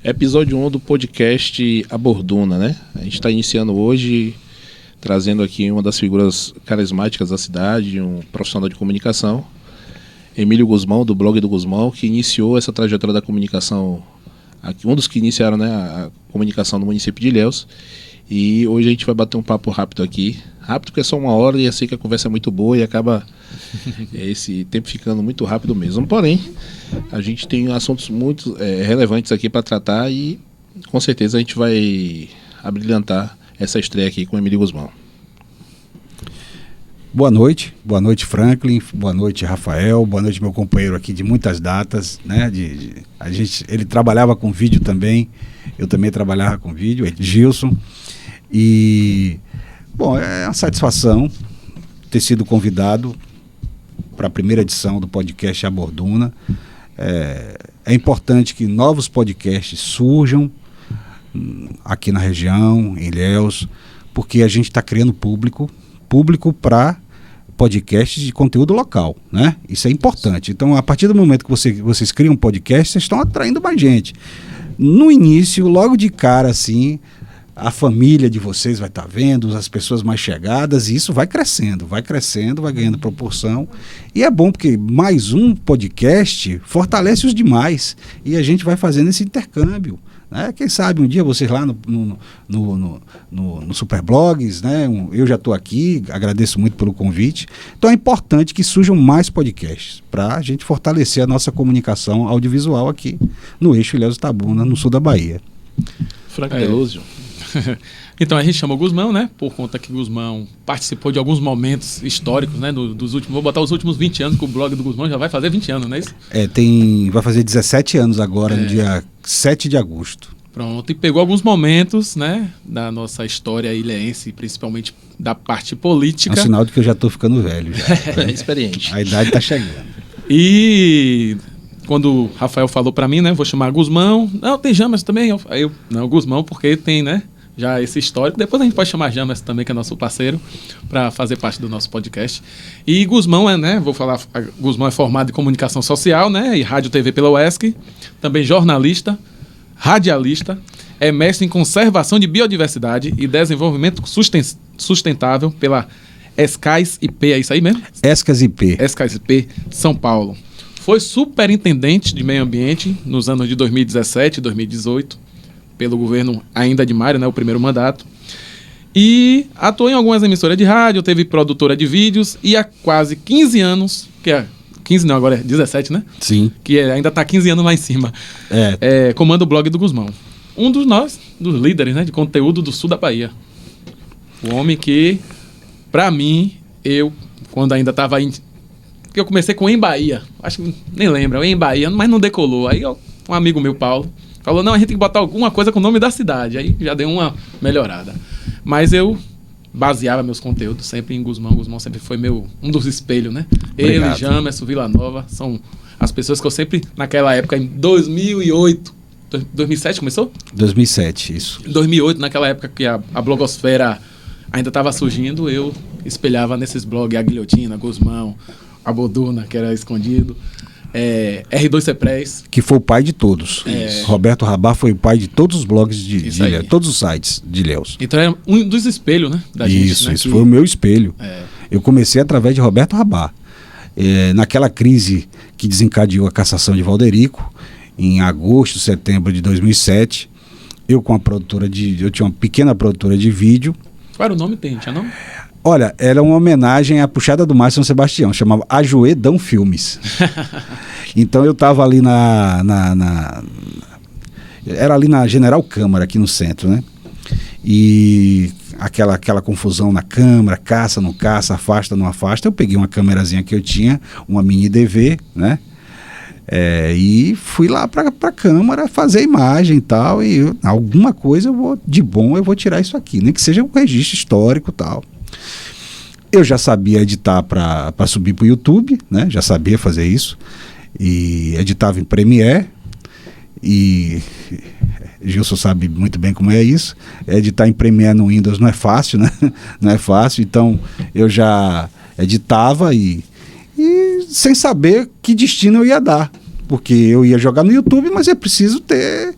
Episódio 1 do podcast A Borduna, né? A gente está iniciando hoje, trazendo aqui uma das figuras carismáticas da cidade, um profissional de comunicação, Emílio Guzmão, do blog do Guzmão, que iniciou essa trajetória da comunicação, um dos que iniciaram, né, a comunicação no município de Ilhéus. E hoje a gente vai bater um papo rápido aqui. Rápido porque é só 1 hora e eu sei que a conversa é muito boa e acaba esse tempo ficando muito rápido mesmo. Porém, a gente tem assuntos muito relevantes aqui para tratar e com certeza a gente vai abrilhantar essa estreia aqui com o Emílio Guzmão. Boa noite Franklin, boa noite Rafael, boa noite meu companheiro aqui de muitas datas, né? Ele trabalhava com vídeo também, eu também trabalhava com vídeo, Gilson. E, bom, é uma satisfação ter sido convidado para a primeira edição do podcast A Borduna. É importante que novos podcasts surjam aqui na região, em Ilhéus, porque a gente está criando público para podcasts de conteúdo local, né? Isso é importante. Então, a partir do momento que vocês criam um podcast, vocês estão atraindo mais gente. No início, logo de cara, assim, a família de vocês vai estar vendo, as pessoas mais chegadas, e isso vai crescendo, vai ganhando proporção. E é bom porque mais um podcast fortalece os demais e a gente vai fazendo esse intercâmbio, né? Quem sabe um dia vocês lá no Superblogs, né? Eu já estou aqui, agradeço muito pelo convite. Então é importante que surjam mais podcasts para a gente fortalecer a nossa comunicação audiovisual aqui no eixo Ilhéus-Itabuna, no sul da Bahia. Franco Delúzio. Então a gente chamou Guzmão, né? Por conta que Guzmão participou de alguns momentos históricos, né? Dos últimos, vou botar os últimos 20 anos, que o blog do Guzmão já vai fazer 20 anos, não é isso? Vai fazer 17 anos agora, no dia 7 de agosto. Pronto, e pegou alguns momentos, né? Da nossa história ilhéense, principalmente da parte política. É um sinal de que eu já estou ficando velho. Já. Experiente. A idade está chegando. E quando o Rafael falou para mim, né? Vou chamar Guzmão. Não, tem Jamerson também. Não, Guzmão, porque tem, né? Já esse histórico. Depois a gente pode chamar Jamerson também, que é nosso parceiro, para fazer parte do nosso podcast. E Guzmão né? Vou falar, Guzmão é formado em comunicação social, né? E rádio e TV pela UESC. Também jornalista, radialista, é mestre em conservação de biodiversidade e desenvolvimento sustentável pela ESCAS IP, é isso aí mesmo? ESCAS IP, São Paulo. Foi superintendente de meio ambiente nos anos de 2017 e 2018, pelo governo ainda de Mário, né, o primeiro mandato. E atuou em algumas emissoras de rádio, teve produtora de vídeos e há quase 15 anos, 15 não, agora é 17, né? Sim. Que ainda está 15 anos lá em cima. Comanda o blog do Guzmão. Um dos líderes, né, de conteúdo do sul da Bahia. O homem que, para mim, quando ainda estava que eu comecei com Em Bahia, acho que nem lembra, Em Bahia, mas não decolou. Aí um amigo meu, Paulo, falou, não, a gente tem que botar alguma coisa com o nome da cidade. Aí já deu uma melhorada. Mas eu baseava meus conteúdos sempre em Guzmão. Guzmão sempre foi um dos espelhos, né? Obrigado. Ele, Jamerson, Vila Nova, são as pessoas que eu sempre, naquela época, em 2008, 2007 começou? 2007, isso. Em 2008, naquela época que a blogosfera ainda estava surgindo, eu espelhava nesses blogs a Guilhotina, Guzmão, a Borduna, que era escondido. R2 Ceprés, que foi o pai de todos. Roberto Rabá foi o pai de todos os blogs de Ilhéus, todos os sites de Ilhéus. Então era um dos espelhos, né, da gente. Isso foi o meu espelho. Eu comecei através de Roberto Rabá. Naquela crise que desencadeou a cassação de Valderico, em agosto, setembro de 2007, eu tinha uma pequena produtora de vídeo. Qual era o nome? Tinha nome? Olha, era uma homenagem à Puxada do Mar São Sebastião, chamava Ajoedão Filmes. Então eu estava ali era ali na General Câmara, aqui no centro, né? E aquela confusão na câmera, caça, não caça, afasta, não afasta. Eu peguei uma câmerazinha que eu tinha, uma mini DV, né? E fui lá para a câmara fazer imagem e tal, e alguma coisa eu vou tirar isso aqui, nem que seja um registro histórico e tal. Eu já sabia editar para subir para o YouTube, né? Já sabia fazer isso. E editava em Premiere. E Gilson sabe muito bem como é isso. Editar em Premiere no Windows não é fácil, né? Não é fácil. Então eu já editava e sem saber que destino eu ia dar. Porque eu ia jogar no YouTube, mas é preciso ter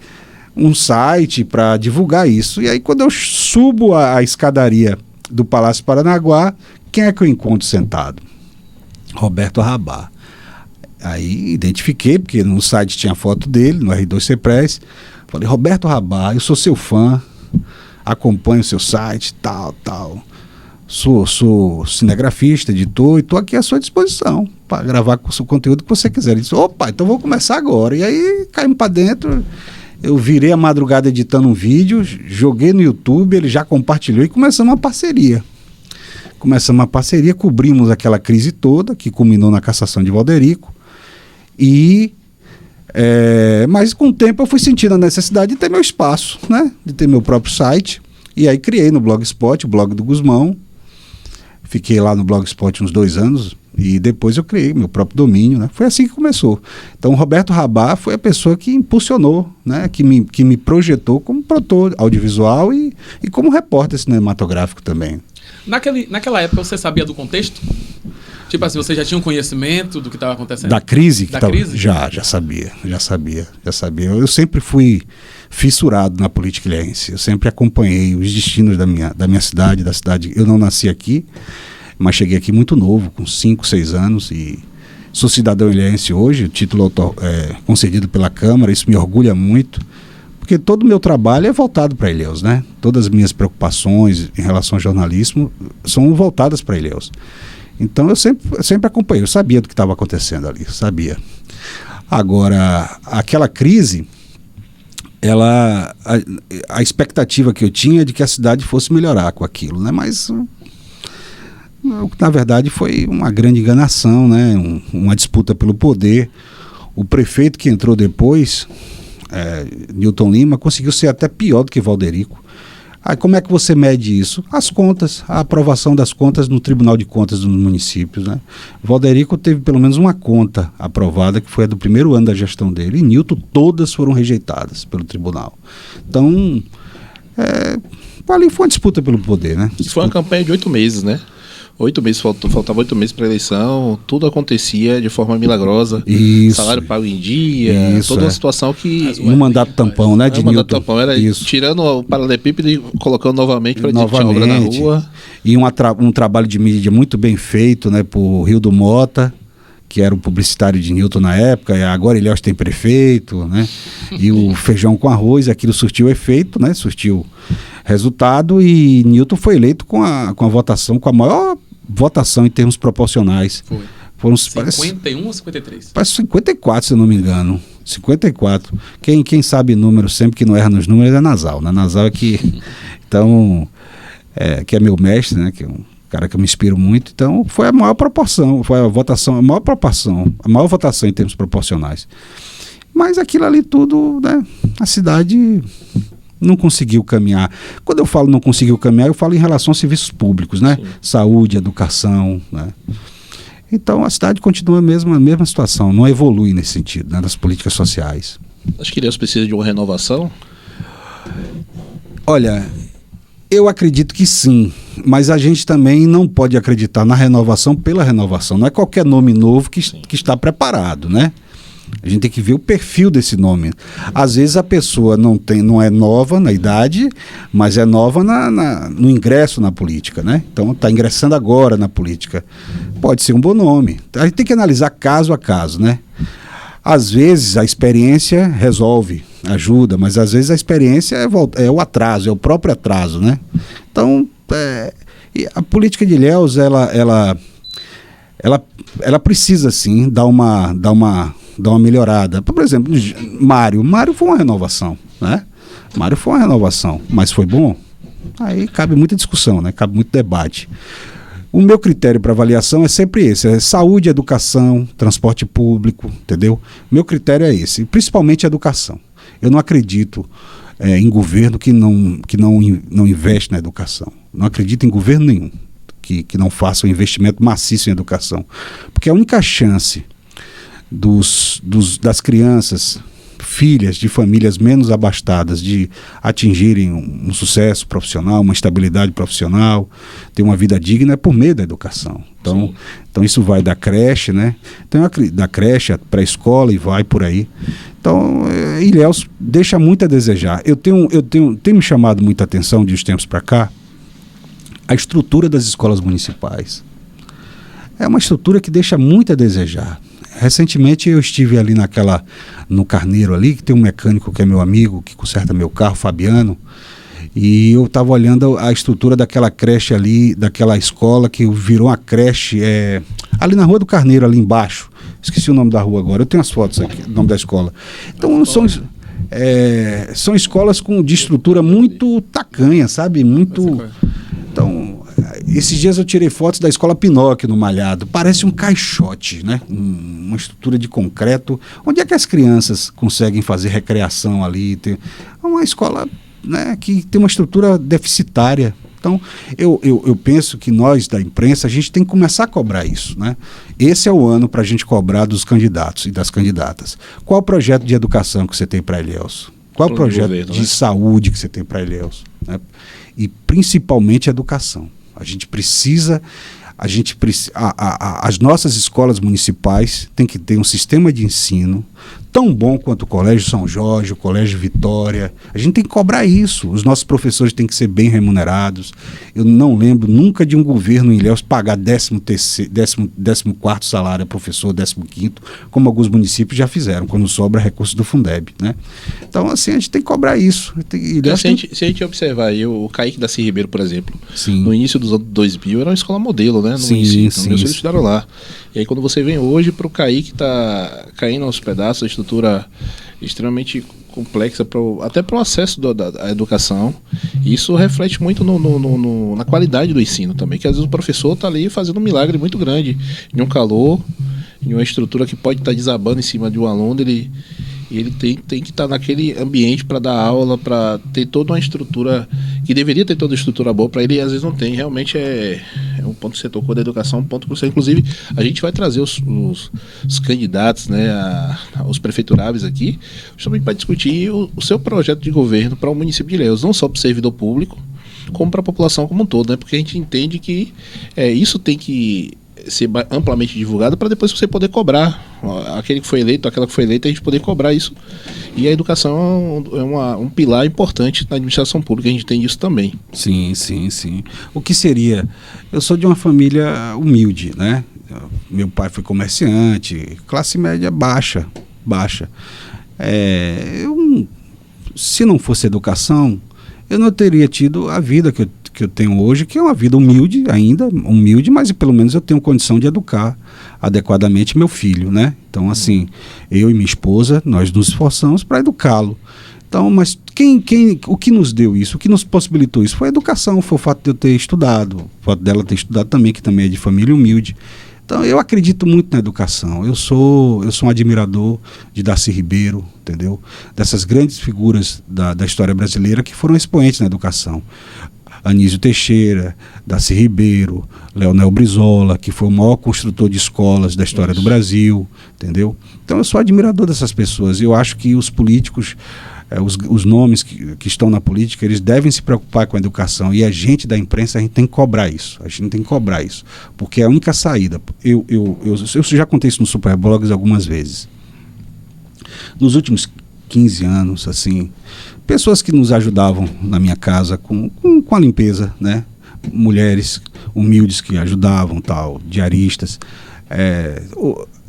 um site para divulgar isso. E aí, quando eu subo a escadaria do Palácio Paranaguá, quem é que eu encontro sentado? Roberto Rabá. Aí identifiquei, porque no site tinha foto dele, no R2C-Press. Falei, Roberto Rabá, eu sou seu fã, acompanho o seu site, tal. Sou cinegrafista, editor, e estou aqui à sua disposição para gravar com o seu conteúdo que você quiser. Ele disse, opa, então vou começar agora. E aí caímos para dentro, eu virei a madrugada editando um vídeo, joguei no YouTube, ele já compartilhou e começamos uma parceria. Cobrimos aquela crise toda, que culminou na cassação de Valderico, mas com o tempo eu fui sentindo a necessidade de ter meu espaço, né? De ter meu próprio site, e aí criei no Blogspot, o blog do Guzmão. Fiquei lá no Blogspot uns 2 anos e depois eu criei meu próprio domínio, né? Foi assim que começou. Então o Roberto Rabá foi a pessoa que impulsionou, né? Que me projetou como produtor audiovisual e como repórter cinematográfico também. Naquela época você sabia do contexto? Tipo assim, você já tinha um conhecimento do que estava acontecendo? Da crise? Crise? Já sabia. Eu sempre fui fissurado na política ilhéense. Eu sempre acompanhei os destinos da minha cidade, da cidade. Eu não nasci aqui, mas cheguei aqui muito novo, com 5, 6 anos, e sou cidadão ilhéense hoje, o título concedido pela Câmara, isso me orgulha muito, porque todo o meu trabalho é voltado para Ilhéus, né? Todas as minhas preocupações em relação ao jornalismo são voltadas para Ilhéus. Então eu sempre acompanhei, eu sabia do que estava acontecendo ali, sabia. Agora, aquela crise, a expectativa que eu tinha é de que a cidade fosse melhorar com aquilo, né? Mas na verdade foi uma grande enganação, né? Uma disputa pelo poder. O prefeito que entrou depois, Newton Lima, conseguiu ser até pior do que Valderico. Aí como é que você mede isso? As contas, a aprovação das contas no Tribunal de Contas dos municípios, né? Valderico teve pelo menos uma conta aprovada, que foi a do primeiro ano da gestão dele, e Newton todas foram rejeitadas pelo tribunal. Então, ali foi uma disputa pelo poder, né? Foi uma campanha de 8 meses, né? 8 meses, faltava 8 meses para a eleição, tudo acontecia de forma milagrosa. Isso. Salário pago em dia, Isso, toda uma situação que... Um mandato tampão, né, de mandato Newton. tampão, era isso. Tirando o paralelepípedo e colocando novamente para dizer que tinha obra na rua. E um trabalho de mídia muito bem feito, né, por Rildo Mota, que era o publicitário de Newton na época, e agora Ilhéus tem prefeito, né? E o feijão com arroz, aquilo surtiu efeito, né? Surtiu resultado, e Newton foi eleito com a votação, com a maior votação em termos proporcionais. Foram 51 ou 53? Parece 54, se eu não me engano. 54. Quem sabe número sempre que não erra nos números é Nasal, né? Nasal é que... Então, que é meu mestre, né? Que é um cara que eu me inspiro muito. Então, foi a maior proporção, foi a maior votação em termos proporcionais. Mas aquilo ali tudo, né? A cidade não conseguiu caminhar. Quando eu falo não conseguiu caminhar, eu falo em relação aos serviços públicos, né? Sim. Saúde, educação, né? Então a cidade continua a mesma situação, não evolui nesse sentido, né? Das políticas sociais. Acho que Ilhéus precisa de uma renovação? Olha, eu acredito que sim, mas a gente também não pode acreditar na renovação pela renovação. Não é qualquer nome novo que está preparado, né? A gente tem que ver o perfil desse nome. Às vezes a pessoa não é nova na idade, mas é nova no ingresso na política, né? Então está ingressando agora na política. Pode ser um bom nome. A gente tem que analisar caso a caso, né? Às vezes a experiência resolve, ajuda, mas às vezes a experiência é o atraso, é o próprio atraso, né? Então, a política de Ilhéus, ela precisa sim dar uma melhorada. Por exemplo, Mário foi uma renovação, né? Mário foi uma renovação, mas foi bom? Aí cabe muita discussão, né? Cabe muito debate. O meu critério para avaliação é sempre esse, é saúde, educação, transporte público, entendeu? Meu critério é esse, principalmente educação. Eu não acredito em governo que não investe na educação. Não acredito em governo nenhum que não faça um investimento maciço em educação. Porque a única chance das crianças, filhas de famílias menos abastadas, de atingirem um sucesso profissional, uma estabilidade profissional, ter uma vida digna, é por meio da educação. Então isso vai da creche, né? Então, da creche, pré-escola e vai por aí. Então, Ilhéus deixa muito a desejar. Eu tenho me chamado muita atenção de uns tempos para cá a estrutura das escolas municipais. É uma estrutura que deixa muito a desejar. Recentemente eu estive ali no Carneiro ali, que tem um mecânico que é meu amigo, que conserta meu carro, Fabiano, e eu estava olhando a estrutura daquela creche ali, daquela escola que virou uma creche ali na Rua do Carneiro, ali embaixo. Esqueci o nome da rua agora, eu tenho as fotos aqui, o nome da escola. Então são escolas de estrutura muito tacanha, sabe? Muito... Então, esses dias eu tirei fotos da escola Pinóquio no Malhado. Parece um caixote, né? Uma estrutura de concreto. Onde é que as crianças conseguem fazer recreação ali? É uma escola, né, que tem uma estrutura deficitária. Então, eu penso que nós da imprensa, a gente tem que começar a cobrar isso, né? Esse é o ano para a gente cobrar dos candidatos e das candidatas. Qual o projeto de educação que você tem para Ilhéus? Qual o projeto de saúde que você tem para Ilhéus? Né? E principalmente a educação. As nossas escolas municipais têm que ter um sistema de ensino tão bom quanto o Colégio São Jorge, o Colégio Vitória. A gente tem que cobrar isso. Os nossos professores têm que ser bem remunerados. Eu não lembro nunca de um governo em Ilhéus pagar 14º salário a professor, 15º, como alguns municípios já fizeram, quando sobra recurso do Fundeb, né? Então, assim, a gente tem que cobrar isso. Se a gente observar aí, o Kaique da Cia Ribeiro, por exemplo, sim, no início dos anos 2000 era uma escola modelo, né? No sim, município. Então, sim, meus filhos estudaram lá. E aí quando você vem hoje para o Kaique, tá caindo aos pedaços, a estrutura extremamente complexa até para o acesso à educação. E isso reflete muito na qualidade do ensino também, que às vezes o professor está ali fazendo um milagre muito grande, em um calor, em uma estrutura que pode estar desabando em cima de um aluno, ele tem que estar naquele ambiente para dar aula, para ter toda uma estrutura, que deveria ter toda a estrutura boa, para ele às vezes não tem. Realmente é um ponto que você tocou da educação, um ponto que você, inclusive, a gente vai trazer os candidatos, né, os prefeituráveis aqui, justamente para discutir o seu projeto de governo para o município de Ilhéus, não só para o servidor público, como para a população como um todo, né, porque a gente entende que isso tem que ser amplamente divulgado para depois você poder cobrar aquele que foi eleito, aquela que foi eleita, a gente poder cobrar isso. E a educação é um pilar importante na administração pública, a gente tem isso também. Sim, sim, sim. O que seria? Eu sou de uma família humilde, né? Meu pai foi comerciante, classe média baixa. Se não fosse educação, eu não teria tido a vida que eu tenho hoje, que é uma vida humilde, mas pelo menos eu tenho condição de educar adequadamente meu filho, né? Então, assim, eu e minha esposa, nós nos esforçamos para educá-lo. Então, mas o que nos deu isso, o que nos possibilitou isso foi a educação, foi o fato de eu ter estudado, o fato dela ter estudado também, que também é de família humilde. Então, eu acredito muito na educação. Eu sou um admirador de Darcy Ribeiro, entendeu? Dessas grandes figuras da história brasileira que foram expoentes na educação. Anísio Teixeira, Darcy Ribeiro, Leonel Brizola, que foi o maior construtor de escolas da história do Brasil, entendeu? Então eu sou admirador dessas pessoas. Eu acho que os políticos, os nomes que estão na política, eles devem se preocupar com a educação. E a gente da imprensa, a gente tem que cobrar isso. A gente tem que cobrar isso. Porque é a única saída. Eu já contei isso no Superblogs algumas vezes. Nos últimos 15 anos, assim, pessoas que nos ajudavam na minha casa com a limpeza, né? Mulheres humildes que ajudavam, tal, diaristas.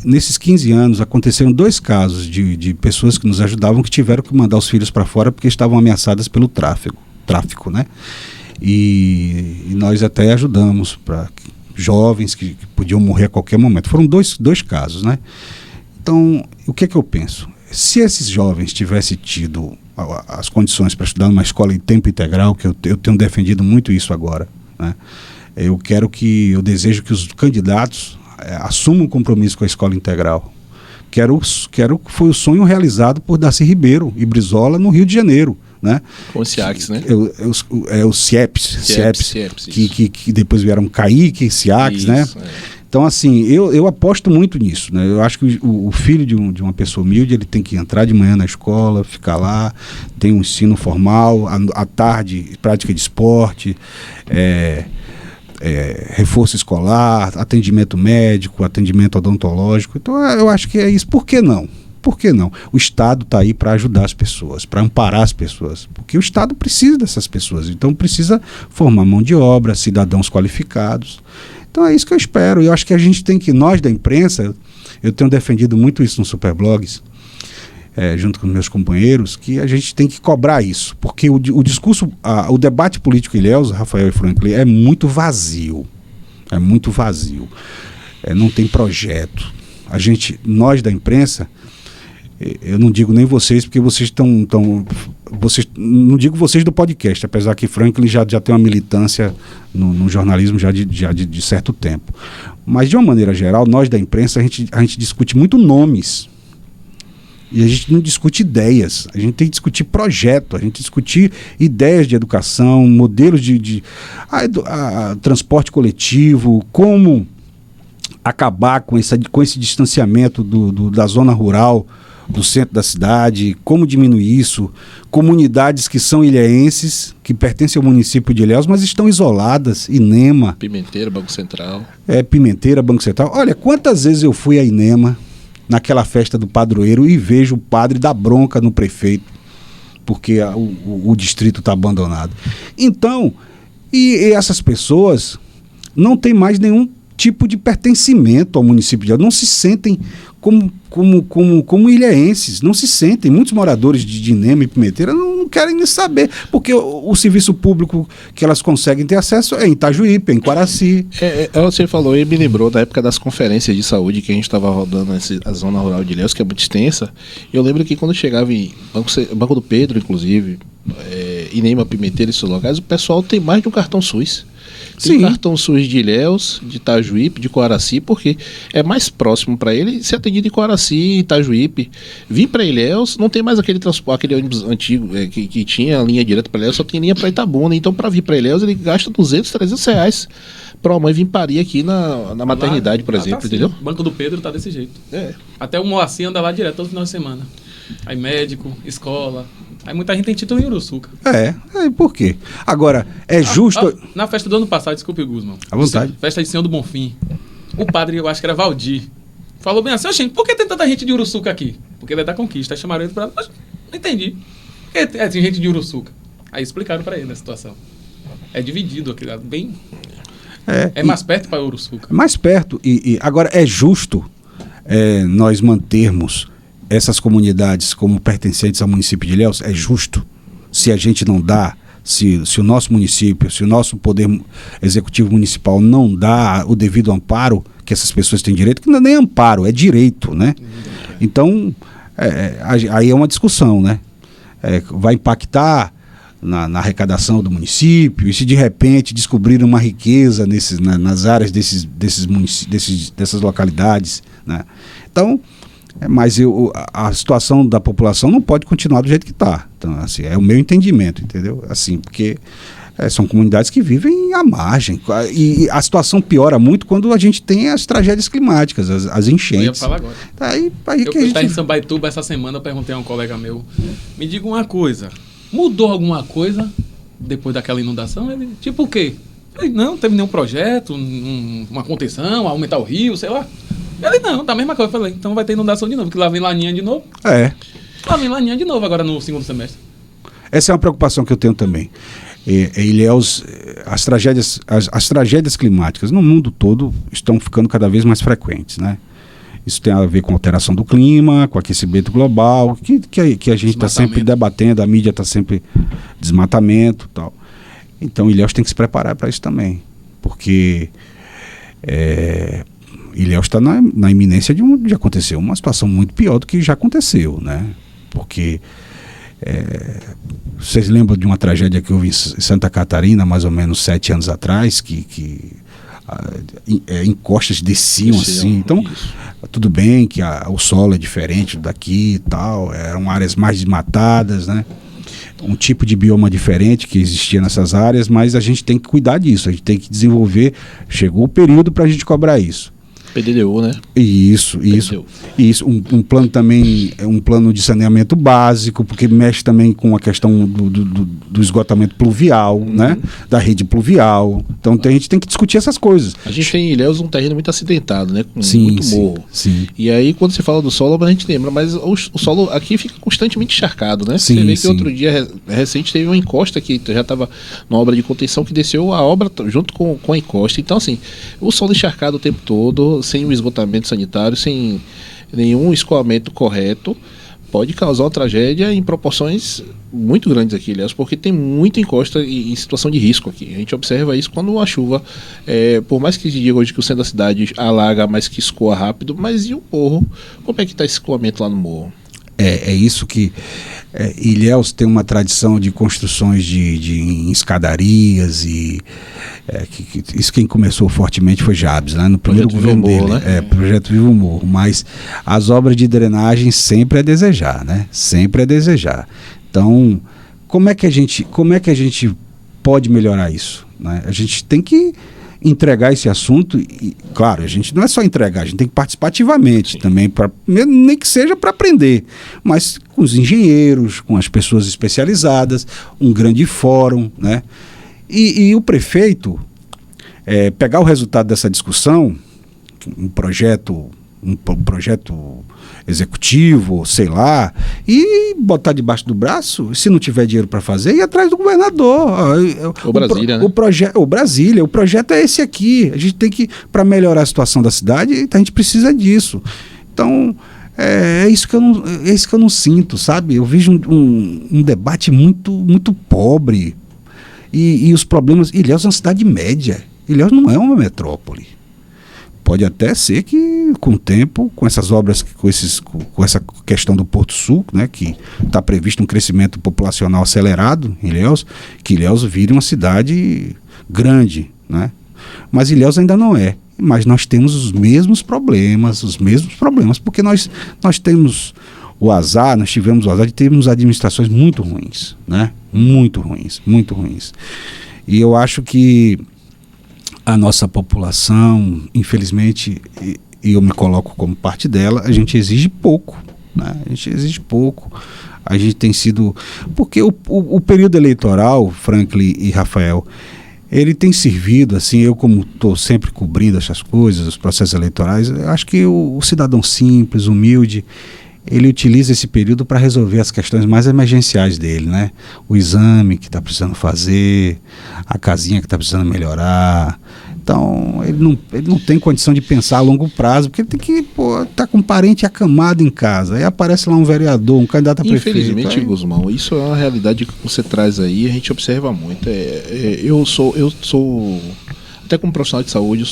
Nesses 15 anos aconteceram 2 casos de pessoas que nos ajudavam que tiveram que mandar os filhos para fora porque estavam ameaçadas pelo tráfico, né? E nós até ajudamos para jovens que podiam morrer a qualquer momento. Foram dois casos, né? Então, o que é que eu penso? Se esses jovens tivessem tido as condições para estudar numa escola em tempo integral, que eu tenho defendido muito isso agora, né? Eu desejo que os candidatos assumam um compromisso com a escola integral. Foi o sonho realizado por Darcy Ribeiro e Brizola no Rio de Janeiro, né? Com os CIACs, né? Os CIEPs, que depois vieram Kaique, CIACs, né? Então, assim, eu aposto muito nisso, né? Eu acho que o filho de uma pessoa humilde, ele tem que entrar de manhã na escola, ficar lá, tem um ensino formal, à tarde, prática de esporte, reforço escolar, atendimento médico, atendimento odontológico. Então, eu acho que é isso. Por que não? por que não? O Estado está aí para ajudar as pessoas, para amparar as pessoas, porque o Estado precisa dessas pessoas, então precisa formar mão de obra, cidadãos qualificados. Então é isso que eu espero. Eu acho que a gente tem que, nós da imprensa, eu tenho defendido muito isso nos Superblogs, junto com meus companheiros, que a gente tem que cobrar isso, porque o discurso, o debate político Ilhéus, Rafael e Franklin, é muito vazio. É muito vazio. Não tem projeto. Nós da imprensa, eu não digo nem vocês, porque vocês não digo vocês do podcast, apesar que Franklin já tem uma militância no jornalismo já de certo tempo. Mas, de uma maneira geral, nós da imprensa, a gente discute muito nomes. E a gente não discute ideias, a gente tem que discutir projeto, a gente discutir ideias de educação, modelos de transporte coletivo, como acabar com esse distanciamento da zona rural, do centro da cidade, como diminuir isso, comunidades que são ilhéenses, que pertencem ao município de Ilhéus, mas estão isoladas, Inema. Pimenteira, Banco Central. Pimenteira, Banco Central. Olha, quantas vezes eu fui a Inema, naquela festa do padroeiro, e vejo o padre dar bronca no prefeito, porque o distrito está abandonado. Então, e essas pessoas não têm mais nenhum tipo de pertencimento ao município de Ilhéus, não se sentem como ilhéenses, não se sentem. Muitos moradores de Inema e Pimenteira não querem nem saber, porque o serviço público que elas conseguem ter acesso é em Itajuípe, é em Quaraci. Você falou e me lembrou da época das conferências de saúde que a gente estava rodando a zona rural de Ilhéus, que é muito extensa. Eu lembro que quando chegava em Banco do Pedro, inclusive, Inema, Pimenteira e esses locais, o pessoal tem mais de um cartão SUS. Tem cartão SUS de Ilhéus, de Itajuípe, de Quaraci, porque é mais próximo para ele ser atendido em Quaraci, Itajuípe. Vir para Ilhéus, não tem mais aquele transporte, aquele ônibus antigo que tinha linha direta para Ilhéus, só tem linha para Itabuna. Então, para vir para Ilhéus, ele gasta 200, 300 reais para a mãe vir parir aqui na maternidade, por exemplo, entendeu? O Banco do Pedro tá desse jeito. Até o Moacir anda lá direto todo final de semana. Aí médico, escola. Aí muita gente tem título em Uruçuca. Por quê? Agora, é justo... Na festa do ano passado, desculpe, Guzmão. À vontade. Festa de Senhor do Bonfim. O padre, eu acho que era Valdir, falou bem assim: gente, por que tem tanta gente de Uruçuca aqui? Porque ele é da Conquista. Aí chamaram ele pra... Mas não entendi. Por que tem gente de Uruçuca? Aí explicaram pra ele a situação. É dividido aqui, bem... É mais perto para Uruçuca. Mais perto. Agora, é justo nós mantermos essas comunidades como pertencentes ao município de Ilhéus? É justo? Se a gente não dá, se o nosso município, se o nosso poder executivo municipal não dá o devido amparo que essas pessoas têm direito, que não é nem amparo, é direito, né? Então, aí é uma discussão, né? Vai impactar na arrecadação do município, e se de repente descobrir uma riqueza nas áreas dessas localidades, né? Então, mas a situação da população não pode continuar do jeito que está. Então, assim, é o meu entendimento, entendeu? Assim, porque são comunidades que vivem à margem. E a situação piora muito quando a gente tem as tragédias climáticas, as enchentes. Eu ia falar agora. Eu estava em Sambaituba essa semana, eu perguntei a um colega meu, me diga uma coisa, mudou alguma coisa depois daquela inundação? Ele, tipo o quê? Ele, não teve nenhum projeto, uma contenção, aumentar o rio, sei lá. Ele, não, tá a mesma coisa. Eu falei, então vai ter inundação de novo, que lá vem Laninha de novo. Lá vem Laninha de novo agora no segundo semestre. Essa é uma preocupação que eu tenho também. Ilhéus, as tragédias climáticas no mundo todo estão ficando cada vez mais frequentes, né? Isso tem a ver com a alteração do clima, com o aquecimento global, que a gente está sempre debatendo, a mídia está sempre desmatamento e tal. Então Ilhéus tem que se preparar para isso também, porque Ilhéus está na iminência de acontecer uma situação muito pior do que já aconteceu, né? Porque vocês lembram de uma tragédia que houve em Santa Catarina, mais ou menos 7 anos atrás, que encostas desciam assim. Então, tudo bem que o solo é diferente daqui e tal, eram áreas mais desmatadas, né? Um tipo de bioma diferente que existia nessas áreas, mas a gente tem que cuidar disso, a gente tem que desenvolver. Chegou o período para a gente cobrar isso. PDDU, né? Isso. Um plano também, um plano de saneamento básico, porque mexe também com a questão do esgotamento pluvial, né? Da rede pluvial. Então a gente tem que discutir essas coisas. A gente tem em Ilhéus um terreno muito acidentado, né? Com Sim, muito morro. Sim. E aí, quando você fala do solo, a gente lembra, mas o solo aqui fica constantemente encharcado, né? Sim, você vê que sim. outro dia recente teve uma encosta que já estava na obra de contenção que desceu a obra junto com a encosta. Então, assim, o solo encharcado o tempo todo, sem um esgotamento sanitário, sem nenhum escoamento correto, pode causar uma tragédia em proporções muito grandes aqui, aliás, porque tem muita encosta em situação de risco aqui. A gente observa isso quando a chuva, por mais que se diga hoje que o centro da cidade alaga, mas que escoa rápido, mas e o morro? Como é que está esse escoamento lá no morro? É isso que Ilhéus tem uma tradição de construções de escadarias e isso quem começou fortemente foi Jabes, né? No primeiro governo dele, né? Projeto Vivo Morro, mas as obras de drenagem sempre é desejar, né? Sempre é desejar. Então, como é que a gente pode melhorar isso, né? A gente tem que entregar esse assunto e, claro, a gente não é só entregar, a gente tem que participar ativamente. Sim. Também, nem que seja para aprender, mas com os engenheiros, com as pessoas especializadas, um grande fórum, né? E o prefeito pegar o resultado dessa discussão, um projeto executivo, sei lá, e botar debaixo do braço, se não tiver dinheiro para fazer, ir atrás do governador. O Brasília, né? O Brasília, o projeto é esse aqui. A gente tem que, para melhorar a situação da cidade, a gente precisa disso. Então, é isso que eu não sinto, sabe? Eu vejo um debate muito pobre. E os problemas... Ilhéus é uma cidade média. Ilhéus não é uma metrópole. Pode até ser que, com o tempo, com essas obras, com essa questão do Porto Sul, né, que está previsto um crescimento populacional acelerado em Ilhéus, que Ilhéus vire uma cidade grande, né? Mas Ilhéus ainda não é. Mas nós temos os mesmos problemas, porque nós temos nós tivemos o azar de termos administrações muito ruins, né? Muito ruins. E eu acho que a nossa população, infelizmente, e eu me coloco como parte dela, a gente exige pouco, né? A gente tem sido... Porque o período eleitoral, Franklin e Rafael, ele tem servido, assim, eu como estou sempre cobrindo essas coisas, os processos eleitorais, eu acho que o cidadão simples, humilde, ele utiliza esse período para resolver as questões mais emergenciais dele, né? O exame que está precisando fazer, a casinha que está precisando melhorar. Então, ele não tem condição de pensar a longo prazo, porque ele tem que tá com um parente acamado em casa. Aí aparece lá um vereador, um candidato a prefeito. Infelizmente, Guzmão, isso é uma realidade que você traz aí, a gente observa muito. Eu sou, até como profissional de saúde,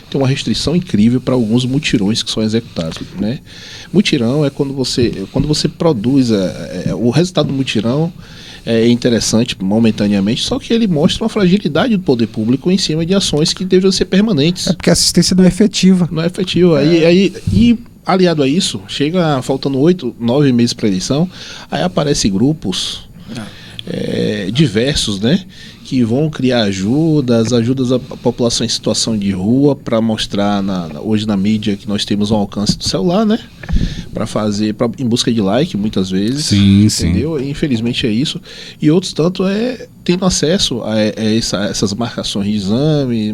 tem uma restrição incrível para alguns mutirões que são executados, né? Mutirão é quando você produz o resultado do mutirão é interessante momentaneamente, só que ele mostra uma fragilidade do poder público em cima de ações que deveriam ser permanentes. É porque a assistência não é efetiva. Não é efetiva. E aliado a isso, chega faltando 8, 9 meses para a eleição, aí aparecem grupos diversos, né? Que vão criar ajudas à população em situação de rua para mostrar hoje na mídia que nós temos um alcance do celular, né? Em busca de like, muitas vezes. Sim, entendeu? sim. Infelizmente é isso. E outros tanto tendo acesso a essas marcações de exame,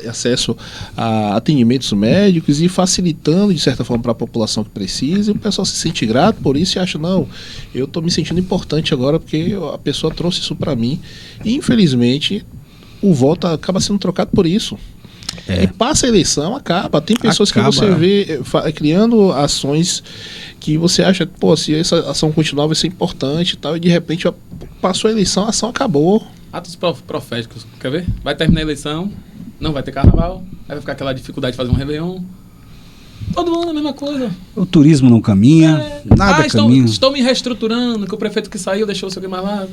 acesso a atendimentos médicos e facilitando, de certa forma, para a população que precisa. E o pessoal se sente grato por isso e acha, não, eu estou me sentindo importante agora porque a pessoa trouxe isso para mim. E, infelizmente, o voto acaba sendo trocado por isso. E passa a eleição, acaba. Tem pessoas que você vê criando ações que você acha, se essa ação continuar vai ser importante e tal, e de repente passou a eleição, a ação acabou. Atos proféticos, quer ver? Vai terminar a eleição, não vai ter carnaval, aí vai ficar aquela dificuldade de fazer um Réveillon. Todo ano a mesma coisa. O turismo não caminha, nada caminha. Estou me reestruturando, que o prefeito que saiu deixou o seu mais lá.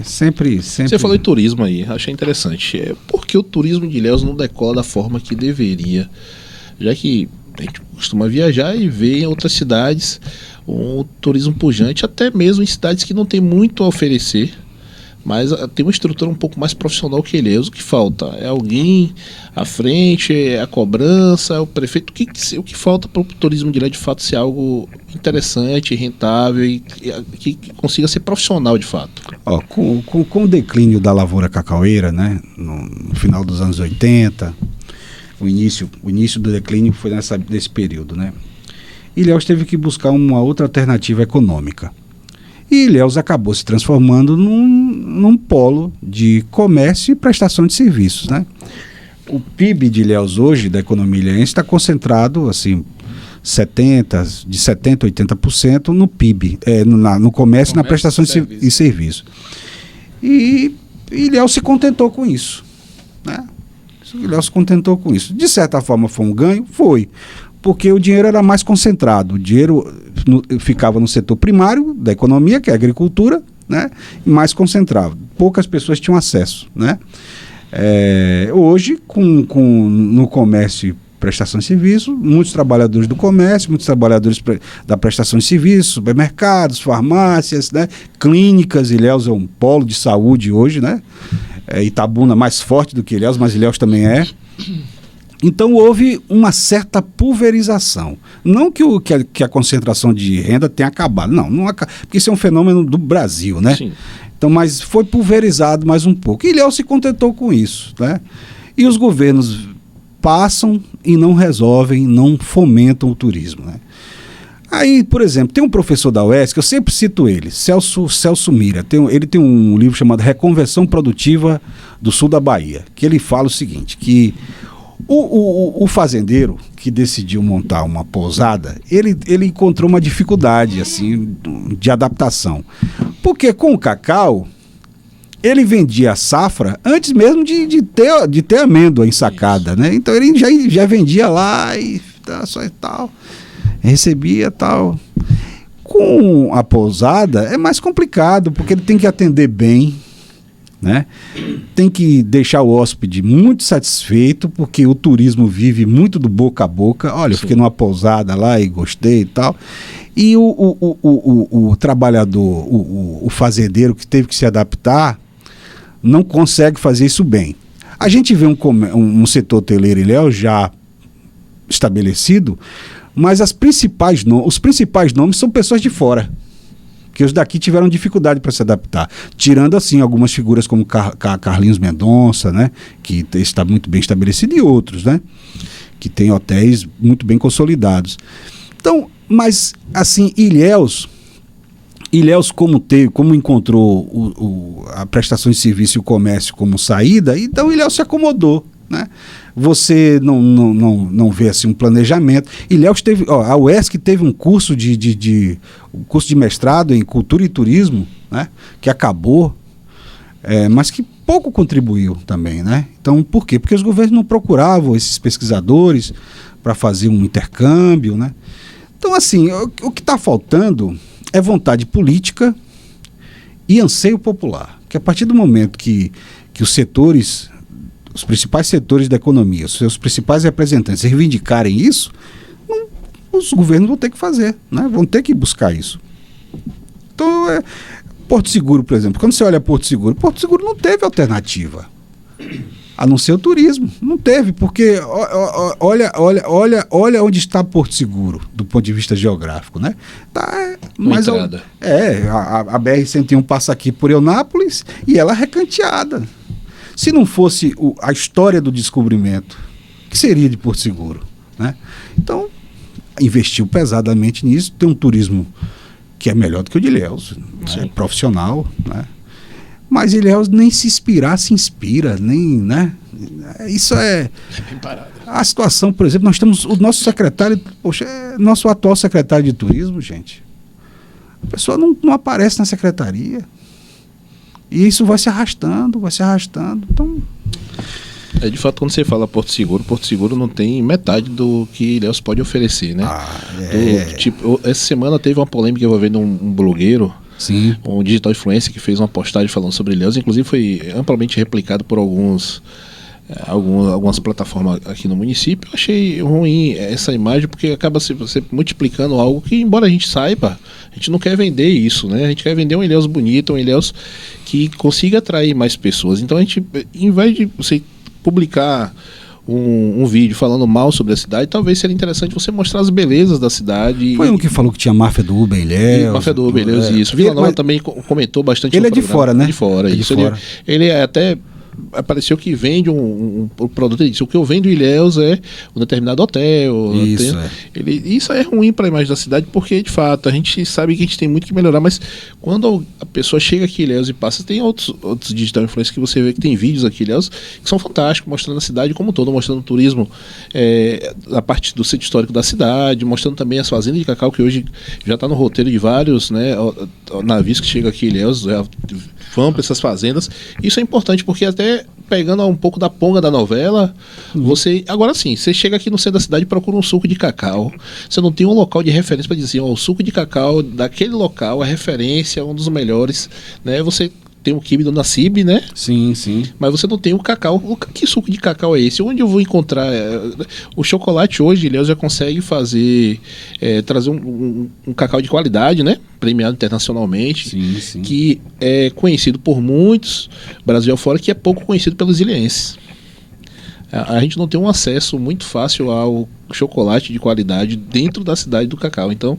Sempre. Você falou em turismo aí, achei interessante. Por que o turismo de Ilhéus não decola da forma que deveria? Já que a gente costuma viajar e ver em outras cidades um turismo pujante, até mesmo em cidades que não tem muito a oferecer, mas tem uma estrutura um pouco mais profissional que Ilhéus. O que falta? É alguém à frente, é a cobrança, é o prefeito. O que falta para o turismo de Ilhéus de fato ser algo interessante, rentável e que consiga ser profissional de fato? Com o declínio da lavoura cacaueira, né, no final dos anos 80, o início do declínio foi nesse período, né? Ilhéus teve que buscar uma outra alternativa econômica. E Ilhéus acabou se transformando num polo de comércio e prestação de serviços, né? O PIB de Ilhéus hoje, da economia ilhéense, está concentrado assim, de 70% a 80% no PIB, no comércio e na prestação de serviço. E Ilhéus se contentou com isso, né? Ilhéus se contentou com isso. De certa forma foi um ganho? Foi. Porque o dinheiro era mais concentrado. O dinheiro ficava no setor primário da economia, que é a agricultura, né? E mais concentrado. Poucas pessoas tinham acesso, né? Hoje, no comércio e prestação de serviço, muitos trabalhadores do comércio, muitos trabalhadores da prestação de serviços, supermercados, farmácias, né? Clínicas. Ilhéus é um polo de saúde hoje, né? Itabuna mais forte do que Ilhéus, mas Ilhéus também é. Então houve uma certa pulverização. Não que a concentração de renda tenha acabado, não porque isso é um fenômeno do Brasil, né? Sim. Então, mas foi pulverizado mais um pouco. E Ilhéus se contentou com isso, né? E os governos passam e não resolvem, não fomentam o turismo, né? Aí, por exemplo, tem um professor da UESC, eu sempre cito ele, Celso Mira, ele tem um livro chamado Reconversão Produtiva do Sul da Bahia, que ele fala o seguinte, que o fazendeiro que decidiu montar uma pousada, ele encontrou uma dificuldade assim, de adaptação. Porque com o cacau, ele vendia a safra antes mesmo de ter amêndoa ensacada, né? Então ele já vendia lá e tal, recebia tal. Com a pousada é mais complicado, porque ele tem que atender bem, né? Tem que deixar o hóspede muito satisfeito, porque o turismo vive muito do boca a boca. Olha, eu fiquei numa pousada lá e gostei e tal. E o trabalhador, o fazendeiro que teve que se adaptar, não consegue fazer isso bem. A gente vê um setor hoteleiro em Ilhéus já estabelecido, mas os principais nomes são pessoas de fora, que os daqui tiveram dificuldade para se adaptar, tirando assim algumas figuras como Carlinhos Mendonça, né, que está muito bem estabelecido, e outros, né, que tem hotéis muito bem consolidados. Então, mas assim, Ilhéus como encontrou a prestação de serviço e o comércio como saída, então Ilhéus se acomodou, né? Você não vê assim um planejamento. Ilhéus teve, a UESC teve um curso um curso de mestrado em cultura e turismo, né? Que acabou, mas que pouco contribuiu também, né? Então, por quê? Porque os governos não procuravam esses pesquisadores para fazer um intercâmbio, né? Então, assim, o que está faltando é vontade política e anseio popular. Que a partir do momento que os principais setores da economia, os seus principais representantes reivindicarem isso, os governos vão ter que fazer, né? Vão ter que buscar isso. Então, Porto Seguro, por exemplo, quando você olha Porto Seguro não teve alternativa, a não ser o turismo. Não teve, porque olha onde está Porto Seguro, do ponto de vista geográfico, né? Tá, mas a BR-101 passa aqui por Eunápolis e ela é recanteada. Se não fosse a história do descobrimento, o que seria de Porto Seguro, né? Então, investiu pesadamente nisso, tem um turismo que é melhor do que o de Ilhéus, né? Profissional, né? Mas Ilhéus nem se inspira, nem, né? Isso é bem parado. A situação, por exemplo, nós temos o nosso secretário, nosso atual secretário de turismo, gente. A pessoa não aparece na secretaria. E isso vai se arrastando. Então, de fato, quando você fala Porto Seguro não tem metade do que Ilhéus pode oferecer, né? Essa semana teve uma polêmica envolvendo um blogueiro, sim, um digital influencer que fez uma postagem falando sobre Ilhéus, inclusive foi amplamente replicado por alguns algumas plataformas aqui no município. Eu achei ruim essa imagem, porque acaba você multiplicando algo que, embora a gente saiba, a gente não quer vender isso, né? A gente quer vender um Ilhéus bonito, um Ilhéus que consiga atrair mais pessoas. Então a gente, em vez de você publicar um vídeo falando mal sobre a cidade, talvez seria interessante você mostrar as belezas da cidade. Foi um que falou que tinha máfia do Uber Ilhéus. Máfia do Uber Ilhéus, isso. Vila Nova também comentou bastante. Ele é de fora, né? De fora, isso. Ele é até... Apareceu que vende um produto. Ele disse: o que eu vendo em Ilhéus é um determinado hotel. Isso é ruim para a imagem da cidade, porque de fato a gente sabe que a gente tem muito que melhorar, mas quando a pessoa chega aqui em Ilhéus e passa, tem outros digital influencers que você vê que tem vídeos aqui em Ilhéus que são fantásticos, mostrando a cidade como um todo, mostrando o turismo, a parte do centro histórico da cidade, mostrando também as fazendas de cacau, que hoje já está no roteiro de vários, né, navios que chegam aqui em Ilhéus, vão para essas fazendas. Isso é importante, porque até pegando um pouco da ponga da novela, você... Agora sim, você chega aqui no centro da cidade e procura um suco de cacau. Você não tem um local de referência para dizer, o suco de cacau daquele local, a referência, um dos melhores, né? Você tem o quibe do Nassib, né? Sim, sim. Mas você não tem o cacau. Que suco de cacau é esse? Onde eu vou encontrar? O chocolate hoje, Ilhéus já consegue fazer, trazer um cacau de qualidade, né? Premiado internacionalmente. Sim, sim. Que é conhecido por muitos, Brasil afora, que é pouco conhecido pelos ilhéenses. A gente não tem um acesso muito fácil ao chocolate de qualidade dentro da cidade do cacau. Então,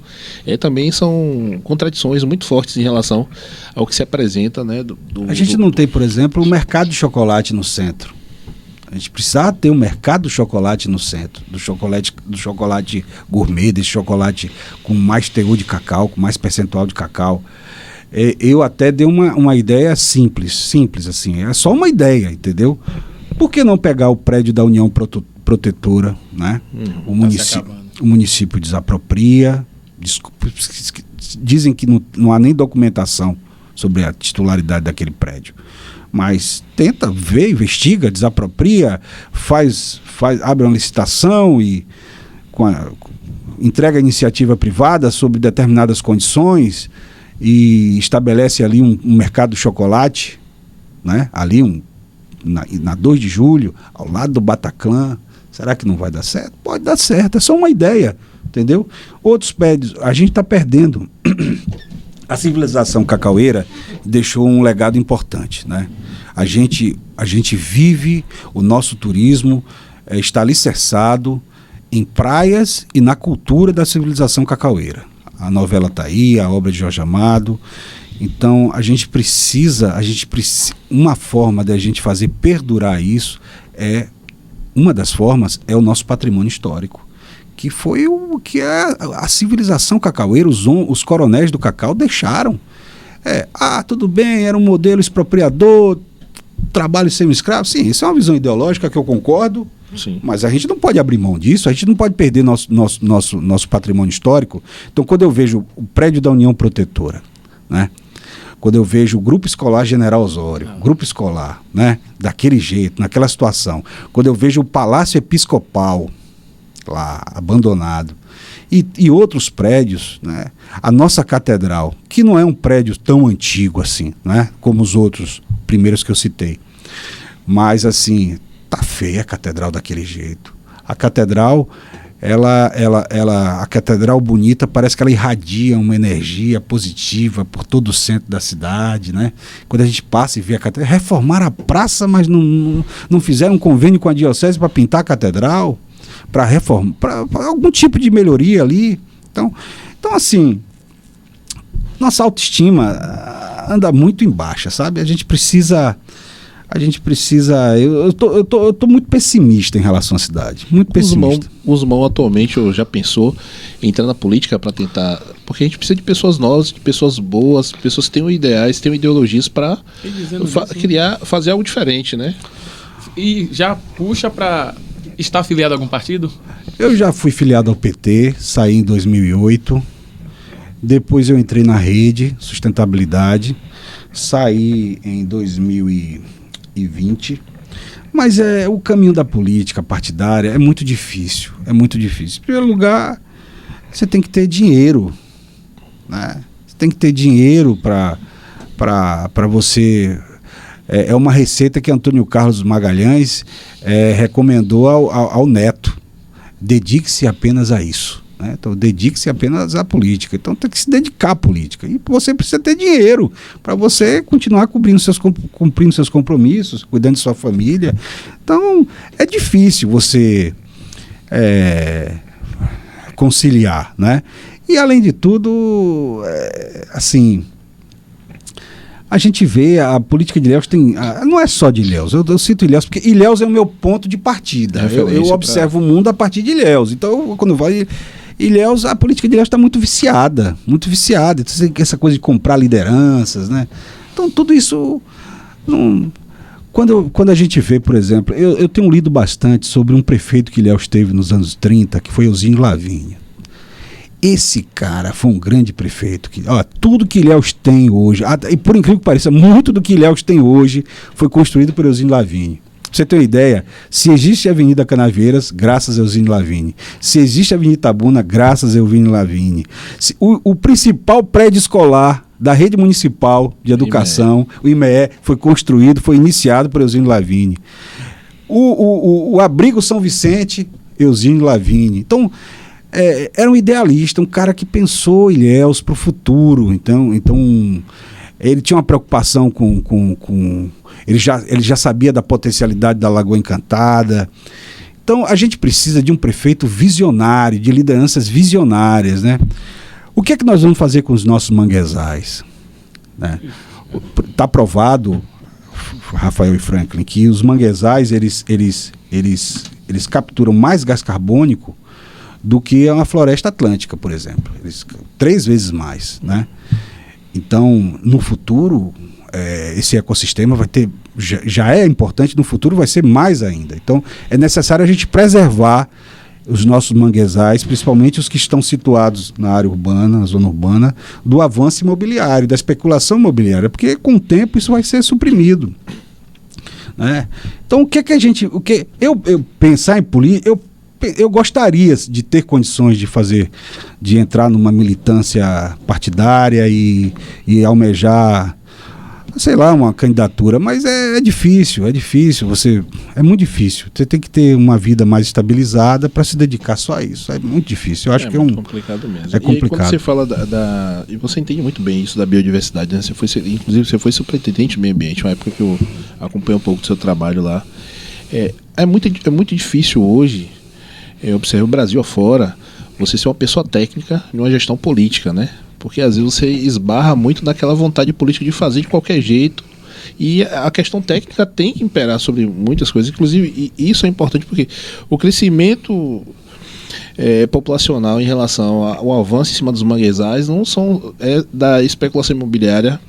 também são contradições muito fortes em relação ao que se apresenta, né? A gente não tem, por exemplo, o mercado de chocolate no centro. A gente precisa ter um mercado do chocolate no centro, do chocolate gourmet, desse chocolate com mais teor de cacau, com mais percentual de cacau. Eu até dei uma ideia simples assim, é só uma ideia, entendeu? Por que não pegar o prédio da União Protetora, né? O município desapropria, dizem que não há nem documentação sobre a titularidade daquele prédio, mas tenta ver, investiga, desapropria, abre uma licitação e entrega a iniciativa privada sobre determinadas condições e estabelece ali um mercado do chocolate, né? Ali na 2 de julho, ao lado do Bataclan. Será que não vai dar certo? Pode dar certo, é só uma ideia, entendeu? Outros prédios, a gente está perdendo. A civilização cacaueira deixou um legado importante, né? A gente vive, o nosso turismo está alicerçado em praias e na cultura da civilização cacaueira. A novela está aí, a obra de Jorge Amado. Então, a gente precisa, uma forma de a gente fazer perdurar isso uma das formas é o nosso patrimônio histórico, que foi o que a civilização cacaueira, os coronéis do cacau deixaram. Tudo bem, era um modelo expropriador, trabalho semi-escravo, sim, isso é uma visão ideológica que eu concordo, sim. Mas a gente não pode abrir mão disso, a gente não pode perder nosso patrimônio histórico. Então, quando eu vejo o prédio da União Protetora, né? Quando eu vejo o Grupo Escolar General Osório, grupo escolar, né? Daquele jeito, naquela situação, quando eu vejo o Palácio Episcopal lá, abandonado, e outros prédios, né? A nossa catedral, que não é um prédio tão antigo assim, né? Como os outros primeiros que eu citei, mas assim, tá feia a catedral daquele jeito. A catedral, a catedral bonita, parece que ela irradia uma energia positiva por todo o centro da cidade, né? Quando a gente passa e vê a catedral, reformaram a praça, mas não fizeram um convênio com a diocese para pintar a catedral, para reformar, para algum tipo de melhoria ali. Então assim, nossa autoestima anda muito em baixa, sabe? A gente precisa, eu tô muito pessimista em relação à cidade, muito pessimista. O Guzmão atualmente já pensou em entrar na política para tentar, porque a gente precisa de pessoas novas, de pessoas boas, pessoas que tenham ideais, tenham ideologias para fazer algo diferente, né? E já puxa para estar afiliado a algum partido? Eu já fui filiado ao PT, saí em 2008, depois eu entrei na Rede Sustentabilidade, saí em 2020, mas o caminho da política partidária é muito difícil, Em primeiro lugar, você tem que ter dinheiro, né? Você tem que ter dinheiro para você é uma receita que Antônio Carlos Magalhães recomendou ao neto. Dedique-se apenas a isso. Né? Então, dedique-se apenas à política. Então, tem que se dedicar à política. E você precisa ter dinheiro para você continuar cumprindo seus compromissos, cuidando de sua família. Então, é difícil você conciliar, né? E, além de tudo, assim, a gente vê a política de Ilhéus não é só de Ilhéus, eu cito Ilhéus porque Ilhéus é o meu ponto de partida. Eu observo o mundo a partir de Ilhéus. Então, quando vai Ilhéus, a política de Ilhéus está muito viciada. Então, essa coisa de comprar lideranças, né? Então, tudo isso... Quando a gente vê, por exemplo, eu tenho lido bastante sobre um prefeito que Ilhéus teve nos anos 30, que foi Eusínio Lavínia. Esse cara foi um grande prefeito. Tudo que Ilhéus tem hoje, e por incrível que pareça, muito do que Ilhéus tem hoje foi construído por Eusínio Lavínia. Pra você ter uma ideia, se existe a Avenida Canavieiras, graças a Eusínio Lavínia. Se existe a Avenida Itabuna, graças a Eusínio Lavínia. O principal prédio escolar da rede municipal de educação, o IME, foi construído, foi iniciado por Eusínio Lavínia. O abrigo São Vicente, Eusínio Lavínia. Então, era um idealista, um cara que pensou Ilhéus para o futuro. Então, ele tinha uma preocupação ele já sabia da potencialidade da Lagoa Encantada. Então, a gente precisa de um prefeito visionário, de lideranças visionárias, né? O que é que nós vamos fazer com os nossos manguezais? Né? Está provado, Rafael e Franklin, que os manguezais eles capturam mais gás carbônico do que a floresta atlântica, por exemplo. 3 vezes mais, né? Então, no futuro, esse ecossistema vai ter, já é importante, no futuro vai ser mais ainda. Então, é necessário a gente preservar os nossos manguezais, principalmente os que estão situados na área urbana, na zona urbana, do avanço imobiliário, da especulação imobiliária, porque com o tempo isso vai ser suprimido. Né? Então, eu pensar em política, eu gostaria de ter condições de entrar numa militância partidária e almejar, sei lá, uma candidatura, mas é difícil, é muito difícil. Você tem que ter uma vida mais estabilizada para se dedicar só a isso. É muito difícil. Eu acho que é complicado mesmo. É complicado. E aí, quando você fala e você entende muito bem isso da biodiversidade, né? Inclusive, você foi superintendente do meio ambiente, uma época que eu acompanhei um pouco do seu trabalho lá. É muito difícil hoje, eu observo o Brasil afora, você ser uma pessoa técnica numa gestão política, né? Porque às vezes você esbarra muito naquela vontade política de fazer de qualquer jeito, e a questão técnica tem que imperar sobre muitas coisas, inclusive, e isso é importante porque o crescimento populacional em relação ao avanço em cima dos manguezais não são da especulação imobiliária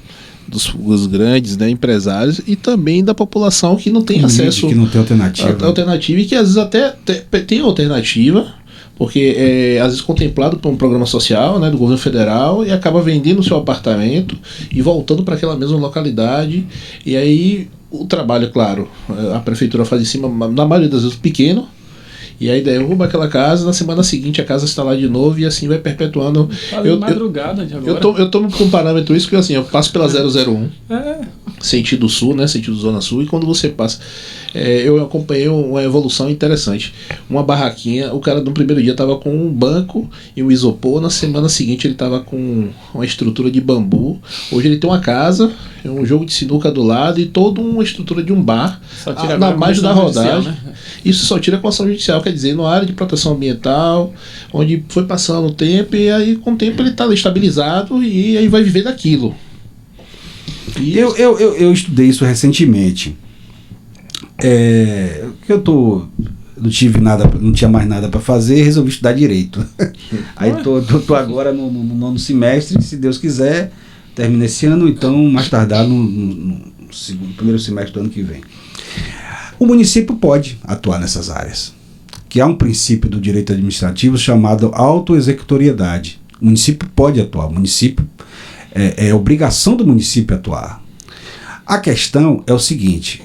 dos grandes, né, empresários, e também da população que não tem acesso, que não tem alternativa, e que às vezes até tem alternativa, porque às vezes contemplado por um programa social, né, do governo federal, e acaba vendendo o seu apartamento e voltando para aquela mesma localidade. E aí o trabalho, claro, a prefeitura faz em cima, na maioria das vezes, pequeno, e aí derruba aquela casa, na semana seguinte a casa está lá de novo, e assim vai perpetuando. Madrugada de agora. Eu tomo com parâmetro isso, porque assim, eu passo pela 001, sentido sul, né, sentido zona sul, e quando você passa, eu acompanhei uma evolução interessante. Uma barraquinha, o cara no primeiro dia estava com um banco e um isopor, na semana seguinte ele estava com uma estrutura de bambu. Hoje ele tem uma casa, um jogo de sinuca do lado e toda uma estrutura de um bar na margem da rodagem. Né? Isso só tira com ação judicial, quer dizer, numa área de proteção ambiental, onde foi passando o tempo, e aí com o tempo ele está estabilizado e aí vai viver daquilo. Eu estudei isso recentemente. Não tinha mais nada para fazer, resolvi estudar direito. Aí tô agora no 9º semestre, se Deus quiser, termina esse ano, então mais tardar no primeiro semestre do ano que vem. O município pode atuar nessas áreas, que há um princípio do direito administrativo chamado autoexecutoriedade. O município pode atuar, o município é obrigação do município atuar. A questão é o seguinte,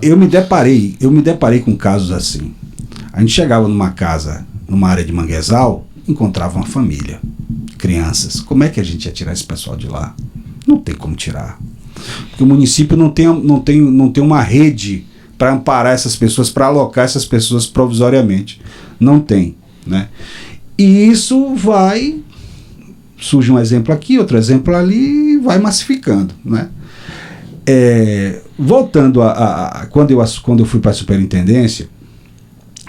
eu me deparei com casos assim. A gente chegava numa casa, numa área de manguezal, encontrava uma família, crianças. Como é que a gente ia tirar esse pessoal de lá? Não tem como tirar. Porque o município não tem uma rede para amparar essas pessoas, para alocar essas pessoas provisoriamente. Não tem, né? E isso surge um exemplo aqui, outro exemplo ali, e vai massificando, né? Voltando quando eu fui para a superintendência,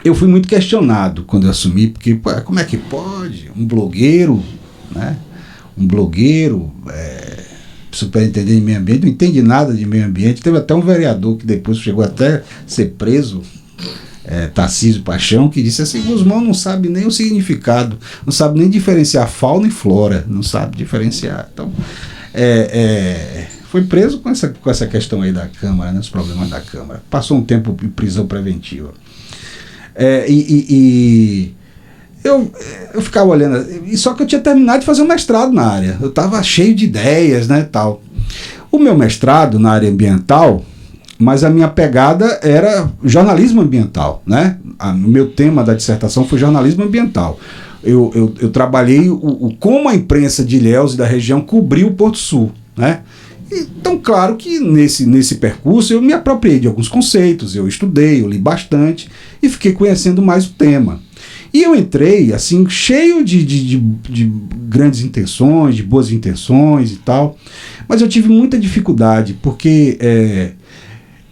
eu fui muito questionado quando eu assumi, porque como é que pode um blogueiro, né? Um blogueiro superintendente de meio ambiente, não entende nada de meio ambiente. Teve até um vereador que depois chegou até a ser preso, Tarcísio Paixão, que disse assim: Guzmão não sabe nem o significado, não sabe nem diferenciar fauna e flora, não sabe diferenciar. Então, foi preso com essa questão aí da Câmara, né, os problemas da Câmara. Passou um tempo em prisão preventiva. Eu ficava olhando, só que eu tinha terminado de fazer um mestrado na área, eu estava cheio de ideias, né, tal. O meu mestrado na área ambiental, mas a minha pegada era jornalismo ambiental, né? O meu tema da dissertação foi jornalismo ambiental. Eu trabalhei como a imprensa de Ilhéus e da região cobriu o Porto Sul, né? Então, claro que nesse percurso eu me apropriei de alguns conceitos, eu estudei, eu li bastante e fiquei conhecendo mais o tema. E eu entrei, assim, cheio de grandes intenções, de boas intenções e tal, mas eu tive muita dificuldade, porque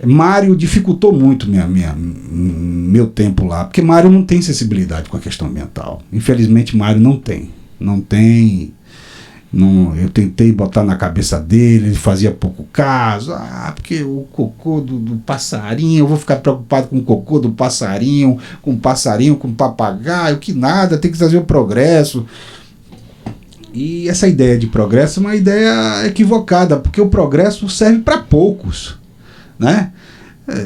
Mário dificultou muito meu tempo lá, porque Mário não tem sensibilidade com a questão ambiental. Infelizmente, Mário não tem. Eu tentei botar na cabeça dele, ele fazia pouco caso. Porque o cocô do passarinho, eu vou ficar preocupado com o cocô do passarinho, com o papagaio, que nada, tem que trazer o progresso. E essa ideia de progresso é uma ideia equivocada, porque o progresso serve para poucos, né?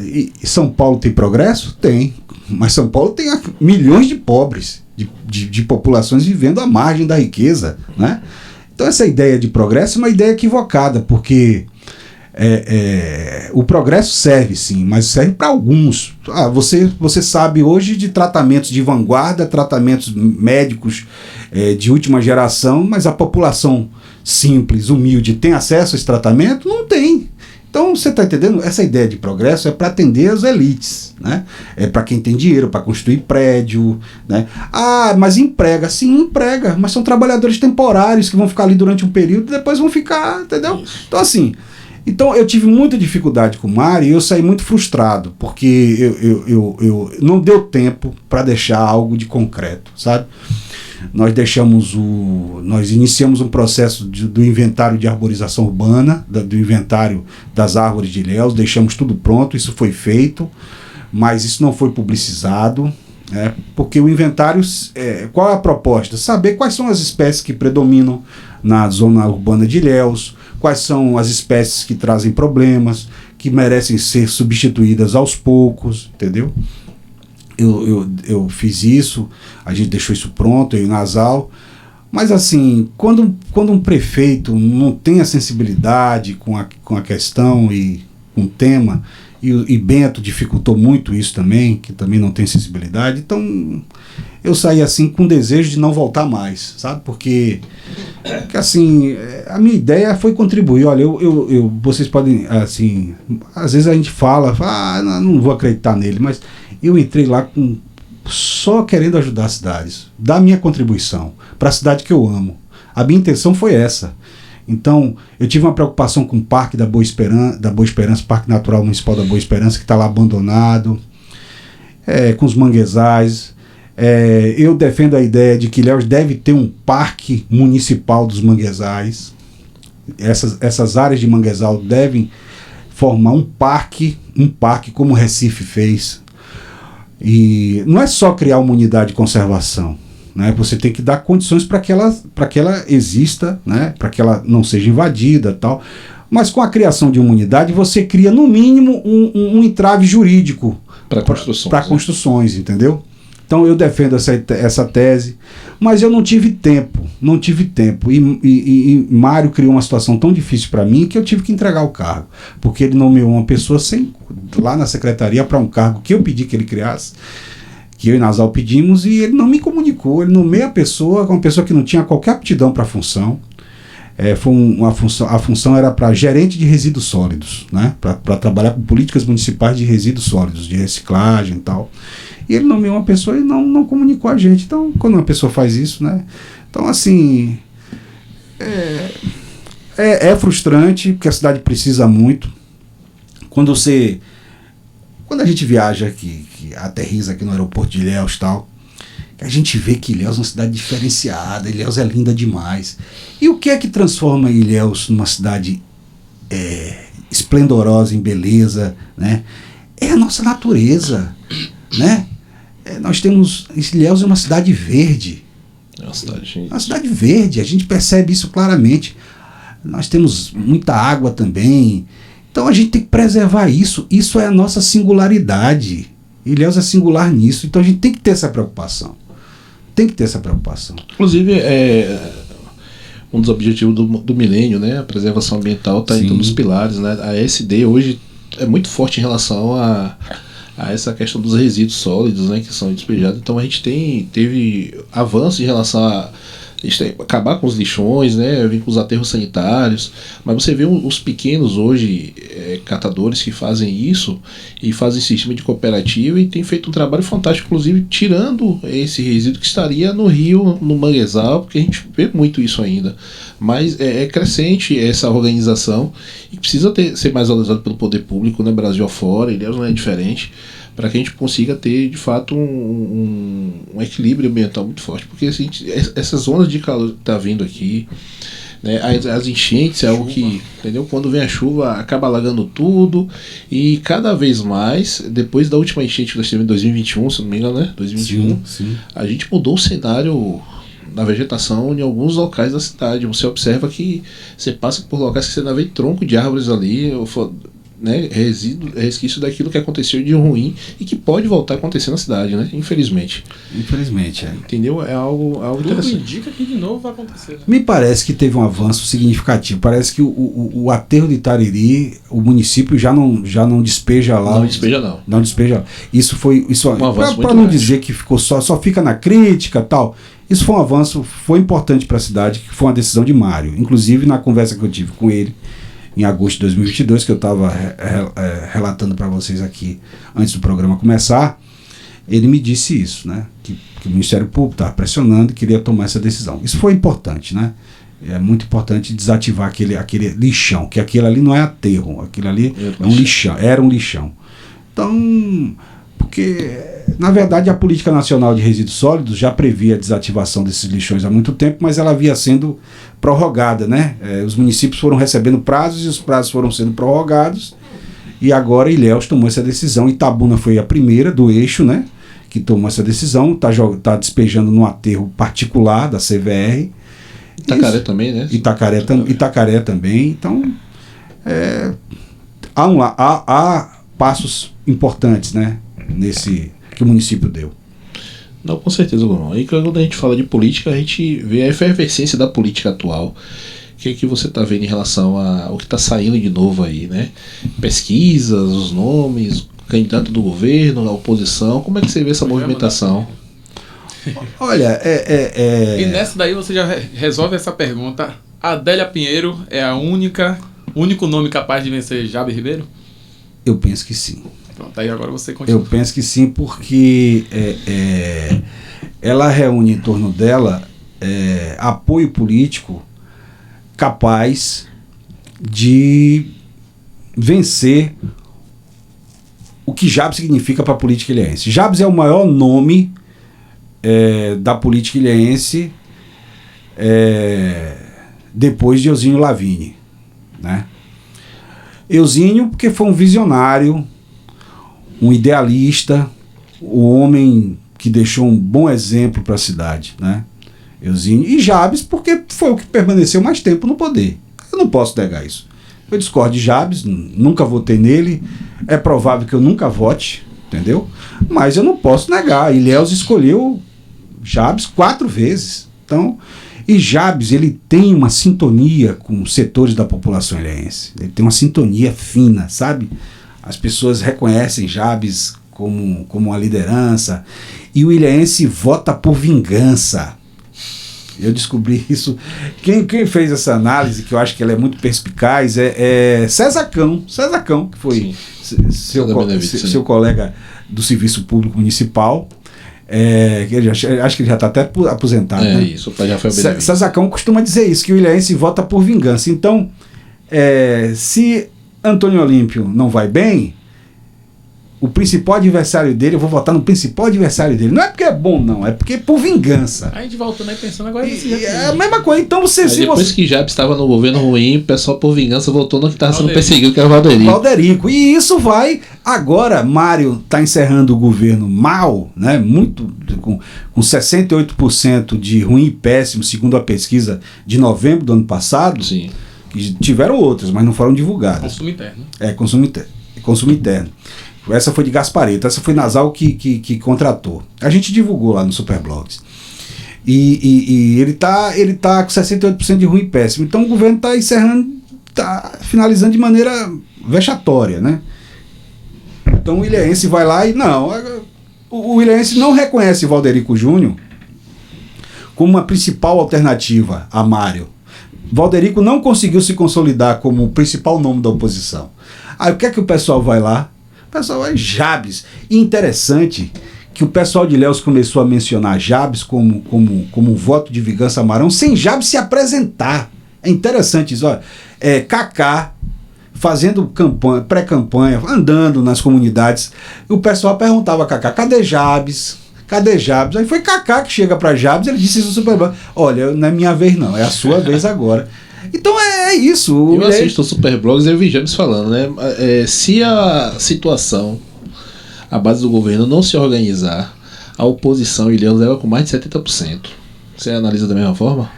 E São Paulo tem progresso? Tem. Mas São Paulo tem milhões de pobres, de populações vivendo à margem da riqueza, né? Então essa ideia de progresso é uma ideia equivocada, porque o progresso serve sim, mas serve para alguns. Você sabe hoje de tratamentos de vanguarda, tratamentos médicos de última geração, mas a população simples, humilde, tem acesso a esse tratamento? Não tem. Então, você está entendendo? Essa ideia de progresso é para atender as elites, né? É para quem tem dinheiro, para construir prédio, né? Mas emprega. Sim, emprega, mas são trabalhadores temporários que vão ficar ali durante um período e depois vão ficar, entendeu? Então, assim, eu tive muita dificuldade com o Mário e eu saí muito frustrado, porque eu não deu tempo para deixar algo de concreto, sabe? Nós iniciamos um processo do inventário de arborização urbana, do inventário das árvores de Ilhéus, deixamos tudo pronto, isso foi feito, mas isso não foi publicizado, porque o inventário, qual é a proposta? Saber quais são as espécies que predominam na zona urbana de Ilhéus, quais são as espécies que trazem problemas, que merecem ser substituídas aos poucos, entendeu? Eu fiz isso, a gente deixou isso pronto, eu e o Nasal, mas assim, quando um prefeito não tem a sensibilidade com a questão e com o tema, e Bento dificultou muito isso também, que também não tem sensibilidade, então eu saí assim com desejo de não voltar mais, sabe? Porque assim, a minha ideia foi contribuir. Olha, vocês podem, assim, às vezes a gente fala, não vou acreditar nele, mas eu entrei lá só querendo ajudar as cidades, dar minha contribuição para a cidade que eu amo. A minha intenção foi essa. Então, eu tive uma preocupação com o Parque da Boa Esperança, Parque Natural Municipal da Boa Esperança, que está lá abandonado, com os manguezais. Eu defendo a ideia de que Ilhéus deve ter um parque municipal dos manguezais. Essas áreas de manguezal devem formar um parque como o Recife fez. E não é só criar uma unidade de conservação, né? Você tem que dar condições para que ela exista, né? Para que ela não seja invadida, tal. Mas com a criação de uma unidade você cria no mínimo um entrave jurídico para construções, entendeu? Então eu defendo essa tese, mas eu não tive tempo. E Mário criou uma situação tão difícil para mim que eu tive que entregar o cargo, porque ele nomeou uma pessoa lá na secretaria para um cargo que eu pedi que ele criasse, que eu e Nasal pedimos, e ele não me comunicou. Ele nomeia a pessoa, uma pessoa que não tinha qualquer aptidão para a função. a função era para gerente de resíduos sólidos, né? Para trabalhar com políticas municipais de resíduos sólidos, de reciclagem e tal. E ele nomeou uma pessoa e não comunicou a gente. Então, quando uma pessoa faz isso, né? Então, assim, é frustrante, porque a cidade precisa muito. Quando a gente viaja aqui, que aterriza aqui no aeroporto de Ilhéus e tal, a gente vê que Ilhéus é uma cidade diferenciada, Ilhéus é linda demais. E o que é que transforma Ilhéus numa cidade esplendorosa em beleza, né? É a nossa natureza, né? Nós temos... Ilhéus é uma cidade verde. É uma cidade verde, a gente percebe isso claramente. Nós temos muita água também. Então a gente tem que preservar isso. Isso é a nossa singularidade. Ilhéus é singular nisso. Então a gente tem que ter essa preocupação. Inclusive, um dos objetivos do milênio, né? A preservação ambiental está em todos os pilares, né? A ESD hoje é muito forte em relação a essa questão dos resíduos sólidos, né, que são despejados. Então a gente teve avanço em relação a acabar com os lixões, né, vir com os aterros sanitários, mas você vê os pequenos hoje catadores que fazem isso e fazem sistema de cooperativa e tem feito um trabalho fantástico, inclusive tirando esse resíduo que estaria no rio, no manguezal, porque a gente vê muito isso ainda. Mas é crescente essa organização e precisa ser mais valorizado pelo poder público, né, Brasil afora, Ilhéus não é diferente, para que a gente consiga ter de fato um equilíbrio ambiental muito forte, porque essas ondas de calor que está vindo aqui, né, as enchentes é algo que, entendeu? Quando vem a chuva acaba alagando tudo e cada vez mais, depois da última enchente que nós tivemos em 2021, se não me engano, né? 2021, sim. A gente mudou o cenário da vegetação em alguns locais da cidade. Você observa que você passa por locais que você ainda vê tronco de árvores ali, né, resquício daquilo que aconteceu de ruim e que pode voltar a acontecer na cidade, né? Infelizmente. Entendeu? É algo Tudo interessante. indica que de novo vai acontecer. Né? Me parece que teve um avanço significativo. Parece que o aterro de Itariri, o município já não despeja lá. Não despeja. Isso foi um avanço para não dizer que ficou só fica na crítica, tal. Isso foi um avanço, foi importante para a cidade, que foi uma decisão de Mário. Inclusive na conversa que eu tive com ele em agosto de 2022, que eu estava relatando para vocês aqui antes do programa começar, ele me disse isso, né? Que o Ministério Público estava pressionando e queria tomar essa decisão. Isso foi importante, né? É muito importante desativar aquele lixão, que aquilo ali não é aterro, aquilo ali era um lixão. Então, porque, na verdade, a Política Nacional de Resíduos Sólidos já previa a desativação desses lixões há muito tempo, mas ela havia sendo prorrogada, né? Os municípios foram recebendo prazos e os prazos foram sendo prorrogados e agora Ilhéus tomou essa decisão. Itabuna foi a primeira do eixo, né, que tomou essa decisão, tá despejando no aterro particular da CVR. Itacaré também, né? Itacaré também. Então, há passos importantes, né, nesse que o município deu. Não, com certeza, Bruno. Aí quando a gente fala de política, a gente vê a efervescência da política atual. O que você está vendo em relação ao que está saindo de novo aí, né? Pesquisas, os nomes, candidato do governo, a oposição, como é que você vê essa movimentação? Olha, E nessa daí você já resolve essa pergunta. Adélia Pinheiro é o único nome capaz de vencer Jabes Ribeiro? Eu penso que sim. Pronto, aí agora você continua. Eu penso que sim, porque ela reúne em torno dela apoio político capaz de vencer o que Jabes significa para a política ilhéense. Jabes é o maior nome da política ilhéense depois de Eusínio Lavigne, né? Eusínio porque foi um visionário, um idealista, um homem que deixou um bom exemplo para a cidade, né? Eusínio. E Jabes porque foi o que permaneceu mais tempo no poder. Eu não posso negar isso. Eu discordo de Jabes, nunca votei nele, é provável que eu nunca vote, entendeu? Mas eu não posso negar, Ilhéus escolheu Jabes 4 vezes. Então, e Jabes, ele tem uma sintonia com setores da população ilhéense. Ele tem uma sintonia fina, sabe? As pessoas reconhecem Jabes como uma liderança. E o ilhéense vota por vingança. Eu descobri isso. Quem fez essa análise, que eu acho que ela é muito perspicaz, é César Cão, que foi seu colega do Serviço Público Municipal. Acho que ele já está até aposentado. Né? Isso, o pai já foi beneficiado. César Cão costuma dizer isso, que o ilhéense vota por vingança. Então, se Antônio Olímpio não vai bem, o principal adversário dele, eu vou votar no principal adversário dele. Não é porque é bom, não, é porque é por vingança. Aí a gente voltando aí pensando agora é a mesma coisa. Então depois que Jabes estava no governo ruim, o pessoal por vingança voltou no que estava sendo perseguido, que era o Valderico. E isso vai. Agora, Mário está encerrando o governo mal, né? Muito, com 68% de ruim e péssimo, segundo a pesquisa de novembro do ano passado. Sim. Que tiveram outras, mas não foram divulgadas. Consumo interno. Consumo interno. Essa foi de Gasparetto, essa foi Nasal que contratou. A gente divulgou lá no Superblogs. E ele tá com 68% de ruim e péssimo. Então o governo está encerrando, está finalizando de maneira vexatória, né? Então o ilhéense vai lá e não. O ilhéense não reconhece Valderico Júnior como uma principal alternativa a Mário. Valderico não conseguiu se consolidar como o principal nome da oposição. Aí o que é que o pessoal vai lá? O pessoal vai Jabes. E interessante que o pessoal de Ilhéus começou a mencionar Jabes como um voto de vingança a Marão, sem Jabes se apresentar. É interessante isso. Olha, Kaká fazendo campanha, pré-campanha, andando nas comunidades. E o pessoal perguntava a Kaká, cadê Jabes? Cadê Jabes? Aí foi Kaká que chega para Jabes, ele disse isso no Superblogs. Olha, não é minha vez não, é a sua vez agora. Então é isso. Eu assisto o Superblogs e eu vi Jabes falando, né? Se a situação, a base do governo não se organizar, a oposição em Ilhéus leva com mais de 70%. Você analisa da mesma forma?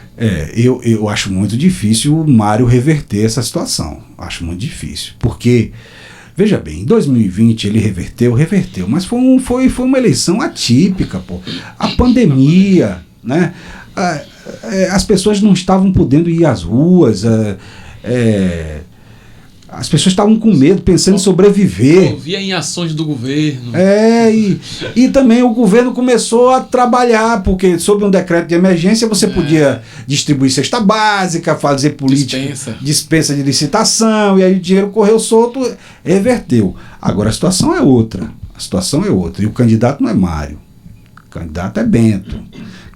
Eu acho muito difícil o Mário reverter essa situação. Acho muito difícil. Porque, veja bem, em 2020 ele reverteu, mas foi uma eleição atípica, pô. A pandemia, né? As pessoas não estavam podendo ir às ruas, as pessoas estavam com medo, pensando em sobreviver. Via em ações do governo. E também o governo começou a trabalhar, porque sob um decreto de emergência você podia distribuir cesta básica, fazer política, dispensa de licitação, e aí o dinheiro correu solto, reverteu. Agora a situação é outra. E o candidato não é Mário. O candidato é Bento,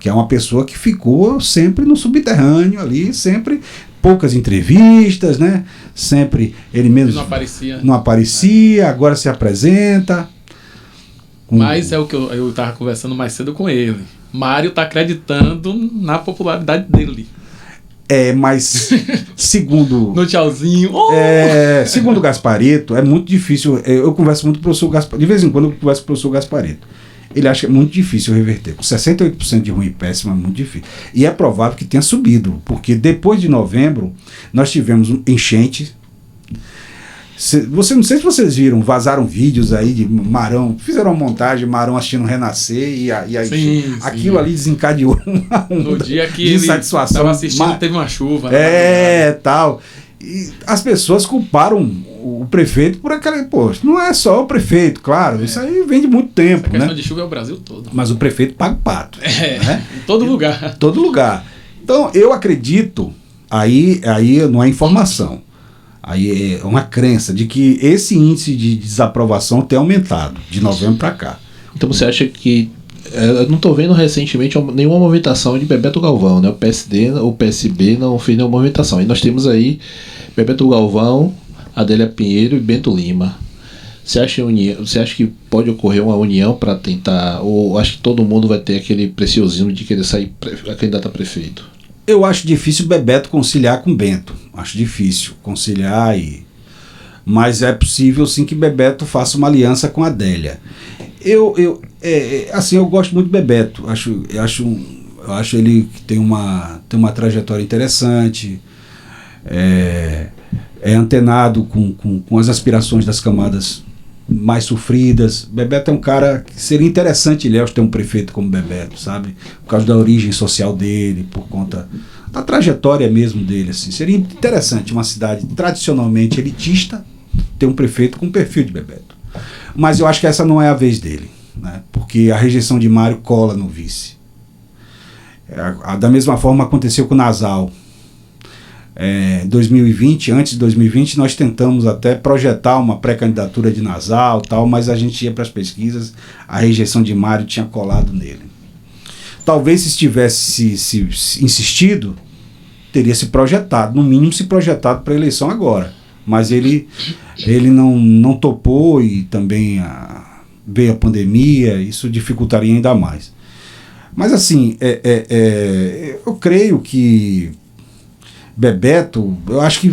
que é uma pessoa que ficou sempre no subterrâneo ali, sempre poucas entrevistas, né? Sempre ele mesmo não aparecia, agora se apresenta. Mas é o que eu estava conversando mais cedo com ele. Mário está acreditando na popularidade dele. Mas segundo... No tchauzinho. Segundo o Gasparetto, é muito difícil. Eu converso muito com o professor Gasparetto. De vez em quando eu converso com o professor Gasparetto. Ele acha que é muito difícil reverter. Com 68% de ruim e péssimo é muito difícil. E é provável que tenha subido, porque depois de novembro nós tivemos um enchente. Não sei se vocês viram, vazaram vídeos aí de Marão, fizeram uma montagem, Marão assistindo Renascer, e aquilo ali desencadeou uma no dia que de insatisfação. Estava assistindo, teve uma chuva. Tal. E as pessoas culparam o prefeito por aquela... não é só o prefeito, claro, isso aí vem de muito tempo. A questão de chuva é o Brasil todo. Mas o prefeito paga o pato. Né? Em todo lugar. Todo lugar. Então, eu acredito, aí não é informação, aí é uma crença de que esse índice de desaprovação tem aumentado de novembro para cá. Então você acha que... Eu não estou vendo recentemente nenhuma movimentação de Bebeto Galvão, né? O PSD, o PSB não fez nenhuma movimentação. E nós temos aí Bebeto Galvão, Adélia Pinheiro e Bento Lima. Você acha que pode ocorrer uma união para tentar, ou acho que todo mundo vai ter aquele preciosismo de querer sair a candidato a prefeito? Eu acho difícil Bebeto conciliar com Bento. Acho difícil conciliar, mas é possível sim que Bebeto faça uma aliança com a Adélia. Eu gosto muito de Bebeto. Eu acho ele que tem uma trajetória interessante, é antenado com as aspirações das camadas mais sofridas. Bebeto é um cara que seria interessante Ilhéus ter um prefeito como Bebeto, sabe? Por causa da origem social dele, por conta da trajetória mesmo dele, assim. Seria interessante uma cidade tradicionalmente elitista ter um prefeito com o perfil de Bebeto. Mas eu acho que essa não é a vez dele, né? Porque a rejeição de Mário cola no vice. Da mesma forma aconteceu com o Nasal. 2020, antes de 2020, nós tentamos até projetar uma pré-candidatura de Nasal, tal, mas a gente ia para as pesquisas, a rejeição de Mário tinha colado nele. Talvez se tivesse se insistido, teria se projetado, no mínimo se projetado para a eleição agora. Mas ele não topou e também veio a pandemia, isso dificultaria ainda mais. Mas assim, eu creio que Bebeto, eu acho que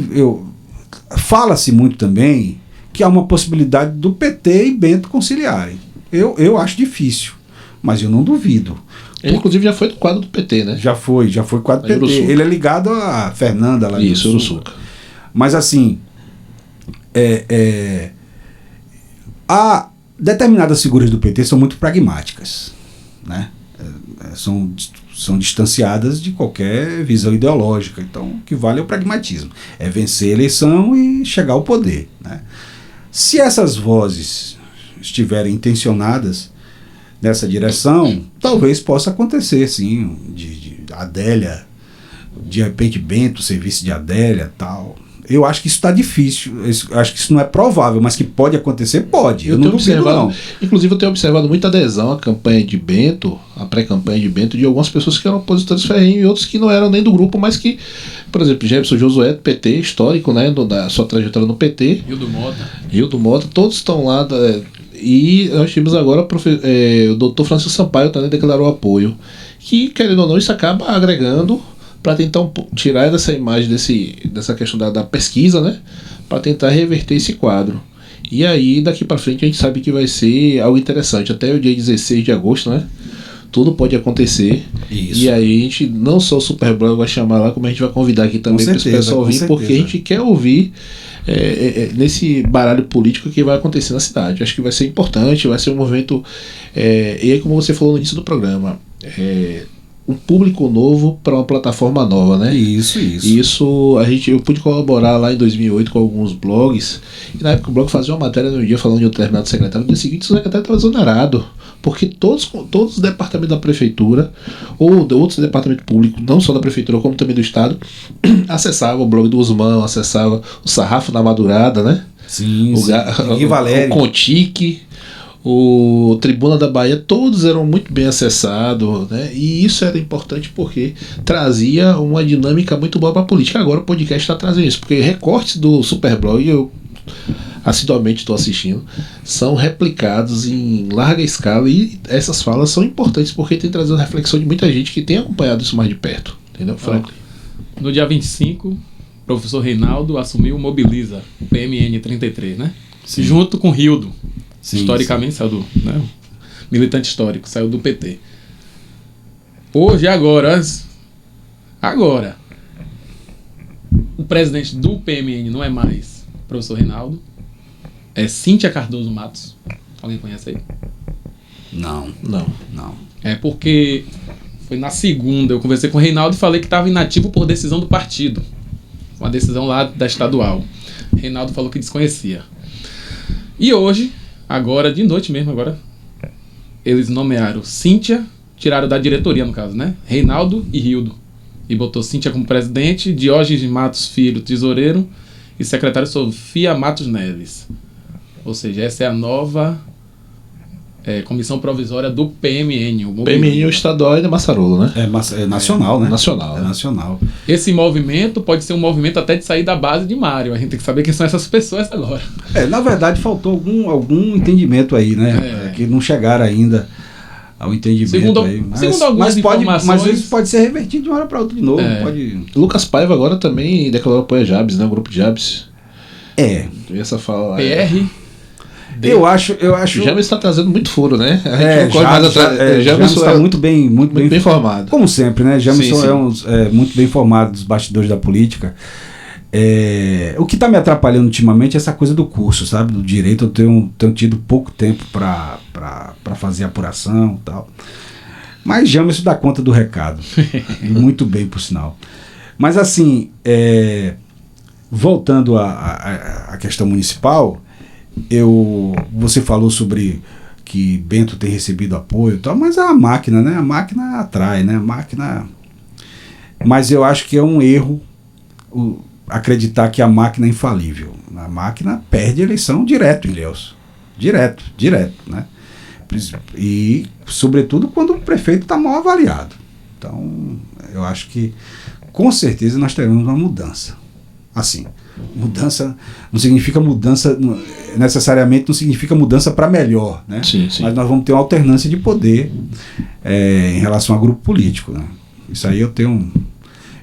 fala-se muito também que há uma possibilidade do PT e Bento conciliarem. Eu acho difícil, mas eu não duvido. Ele, inclusive, já foi do quadro do PT, né? Já foi quadro do PT. Ele é ligado a Fernanda lá em Uruçuca. Mas assim, há determinadas figuras do PT são muito pragmáticas, né? São distanciadas de qualquer visão ideológica. Então, o que vale é o pragmatismo. É vencer a eleição e chegar ao poder, né? Se essas vozes estiverem intencionadas nessa direção, talvez possa acontecer, sim, de Adélia, de repente Bento, serviço de Adélia, tal. Eu acho que isso está difícil, acho que isso não é provável, mas que pode acontecer, pode. Eu não duvido, não. Inclusive, eu tenho observado muita adesão à campanha de Bento, à pré-campanha de Bento, de algumas pessoas que eram opositores ferrenhos e outros que não eram nem do grupo, mas que, por exemplo, Jefferson Josué, do PT, histórico, né, da sua trajetória no PT. Hildo Mota, todos estão lá. E nós tivemos agora o doutor Francisco Sampaio também declarou apoio. Que, querendo ou não, isso acaba agregando para tentar tirar dessa imagem, dessa questão da pesquisa, né, para tentar reverter esse quadro. E aí, daqui para frente, a gente sabe que vai ser algo interessante. Até o dia 16 de agosto, né, tudo pode acontecer. Isso. E aí, a gente, não só o Superblog vai chamar lá, como a gente vai convidar aqui também para esse pessoal vir, porque a gente quer ouvir nesse baralho político que vai acontecer na cidade. Acho que vai ser importante, vai ser um movimento. E aí, como você falou no início do programa, um público novo para uma plataforma nova, né? Isso. Eu pude colaborar lá em 2008 com alguns blogs, e na época o blog fazia uma matéria no dia falando de um determinado secretário. No dia seguinte o secretário estava exonerado, porque todos os departamentos da prefeitura ou de outros departamentos públicos, não só da prefeitura como também do estado, acessavam o blog do Guzmão, acessavam o Sarrafo na Madrugada, né? Sim, o Contique, o Tribuna da Bahia, todos eram muito bem acessados, né? E isso era importante porque trazia uma dinâmica muito boa para a política. Agora o podcast está trazendo isso, porque recortes do Superblog, eu assiduamente estou assistindo, são replicados em larga escala, e essas falas são importantes porque tem trazido reflexão de muita gente que tem acompanhado isso mais de perto, entendeu, Franklin? No dia 25, o professor Reinaldo assumiu o Mobiliza, o PMN 33, né? Sim. Junto com Hildo. Sim, historicamente saiu do, né, militante histórico, saiu do PT. Hoje, agora, o presidente do PMN não é mais o professor Reinaldo, é Cíntia Cardoso Matos. Alguém conhece aí? Não. É porque foi na segunda, eu conversei com o Reinaldo e falei que estava inativo por decisão do partido, uma decisão lá da estadual. Reinaldo falou que desconhecia. E hoje, agora, de noite mesmo, eles nomearam Cíntia, tiraram da diretoria, no caso, né? Reinaldo e Hildo. E botou Cíntia como presidente, Diógenes Matos Filho, tesoureiro, e secretário Sofia Matos Neves. Ou seja, essa é a nova comissão provisória do PMN. O PMN é o estadual e da Massarola, né? É nacional, né? Nacional. É nacional. Esse movimento pode ser um movimento até de sair da base de Mário. A gente tem que saber quem são essas pessoas agora. Na verdade, faltou algum entendimento aí, né? Que não chegaram ainda ao entendimento. Segundo algumas informações... Mas isso pode ser revertido de uma hora para outra de novo. Lucas Paiva agora também declarou apoio a Jabs, né? O grupo de Jabs. Teve essa fala lá. PR... Eu acho. Jabs está trazendo muito furo, né? Jabs está muito bem informado. Como sempre, né? Jabs é muito bem informado dos bastidores da política. O que está me atrapalhando ultimamente é essa coisa do curso, sabe? Do direito. Eu tenho tido pouco tempo para fazer apuração e tal. Mas Jamerson dá conta do recado. Muito bem, por sinal. Mas assim, voltando à questão municipal, você falou sobre que Bento tem recebido apoio e tal, mas é a máquina, né? A máquina atrai, né? A máquina... Mas eu acho que é um erro acreditar que a máquina é infalível. A máquina perde a eleição direto, Ilhéus. Direto, né? E, sobretudo, quando o prefeito está mal avaliado. Então, eu acho que, com certeza, nós teremos uma mudança. Assim, mudança não significa mudança, necessariamente não significa mudança para melhor, né? Sim. Mas nós vamos ter uma alternância de poder em relação a grupo político, né? Isso aí eu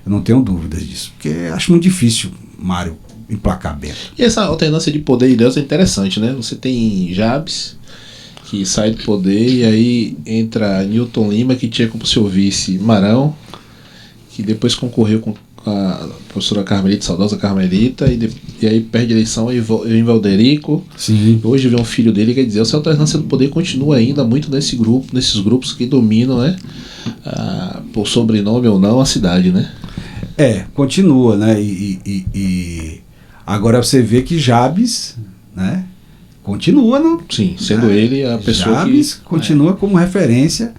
não tenho dúvidas disso, porque acho muito difícil, Mário, emplacar Bento. E essa alternância de poder, Ilhéus, é interessante, né? Você tem Jabes, que sai do poder, e aí entra Newton Lima, que tinha como seu vice Marão, que depois concorreu com a professora Carmelita, saudosa Carmelita, e aí perde a eleição em Valderico. Sim. Hoje vem um filho dele, quer dizer, essa alternância do poder continua ainda muito nesses grupos que dominam, né? Por sobrenome ou não, a cidade, né? Continua, né? E agora você vê que Jabes, né? Continua no... Sim, sendo ele a pessoa Jabes que... continua como referência,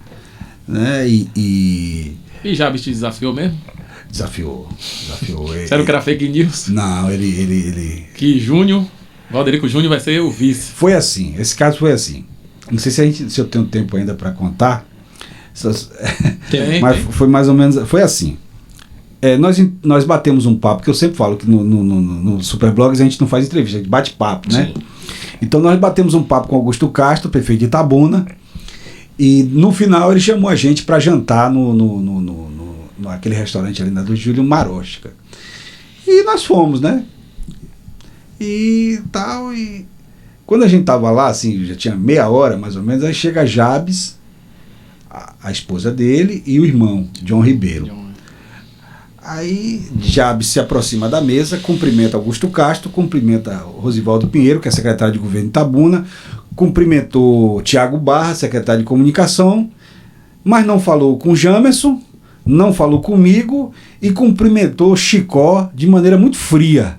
né? E Jabes te desafiou mesmo? Desafiou. Sério que era fake news? Não, ele... Que Valderico Júnior vai ser o vice. Foi assim, esse caso foi assim. Não sei se eu tenho tempo ainda para contar, mas foi mais ou menos, foi assim. Nós batemos um papo, que eu sempre falo que no Superblogs a gente não faz entrevista, a gente bate papo, né? Sim. Então nós batemos um papo com Augusto Castro, prefeito de Itabuna, e no final ele chamou a gente para jantar naquele restaurante ali na do Júlio Maróstica. E nós fomos, né? E tal, e quando a gente tava lá, assim, já tinha meia hora mais ou menos, aí chega Jabes, a esposa dele e o irmão, John Ribeiro. Aí Jabes se aproxima da mesa, cumprimenta Augusto Castro, cumprimenta Rosivaldo Pinheiro, que é secretário de governo de Itabuna, cumprimentou Tiago Barra, secretário de comunicação, mas não falou com Jamerson, não falou comigo e cumprimentou Chicó de maneira muito fria.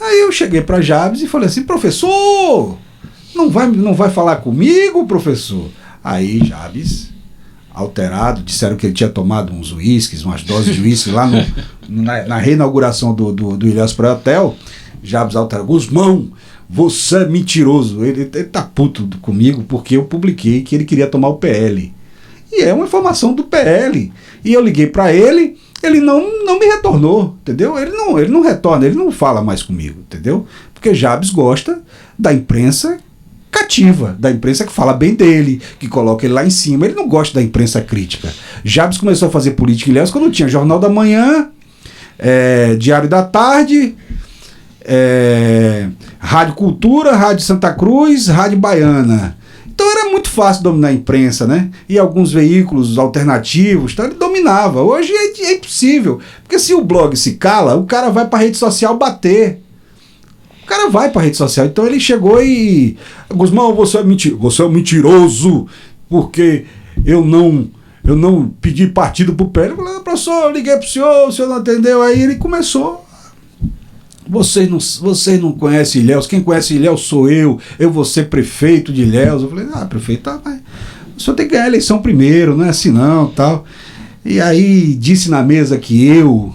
Aí eu cheguei para Jabes e falei assim: professor, não vai falar comigo, professor? Aí Jabes, alterado, disseram que ele tinha tomado uns uísques, umas doses de uísque lá na reinauguração do Ilhéus Praia Hotel. Jabes alterado: Guzmão, você é mentiroso. Ele tá puto comigo porque eu publiquei que ele queria tomar o PL. E é uma informação do PL. E eu liguei para ele, ele não me retornou, entendeu? Ele não retorna, ele não fala mais comigo, entendeu? Porque Jabes gosta da imprensa cativa, da imprensa que fala bem dele, que coloca ele lá em cima. Ele não gosta da imprensa crítica. Jabes começou a fazer política em Ilhéus quando tinha Jornal da Manhã, Diário da Tarde, Rádio Cultura, Rádio Santa Cruz, Rádio Baiana. Então era muito fácil dominar a imprensa, né? E alguns veículos alternativos, então ele dominava. Hoje é impossível, porque se o blog se cala, o cara vai para a rede social bater. O cara vai para a rede social. Então ele chegou e... Guzmão, você é mentiroso, porque eu não pedi partido pro PL. Eu falei: professor, eu liguei pro senhor, o senhor não atendeu. Aí ele começou: Vocês não conhecem Ilhéus, quem conhece Ilhéus sou eu vou ser prefeito de Ilhéus. Eu falei: prefeito, mas o senhor tem que ganhar a eleição primeiro, não é assim não, tal. E aí disse na mesa que eu,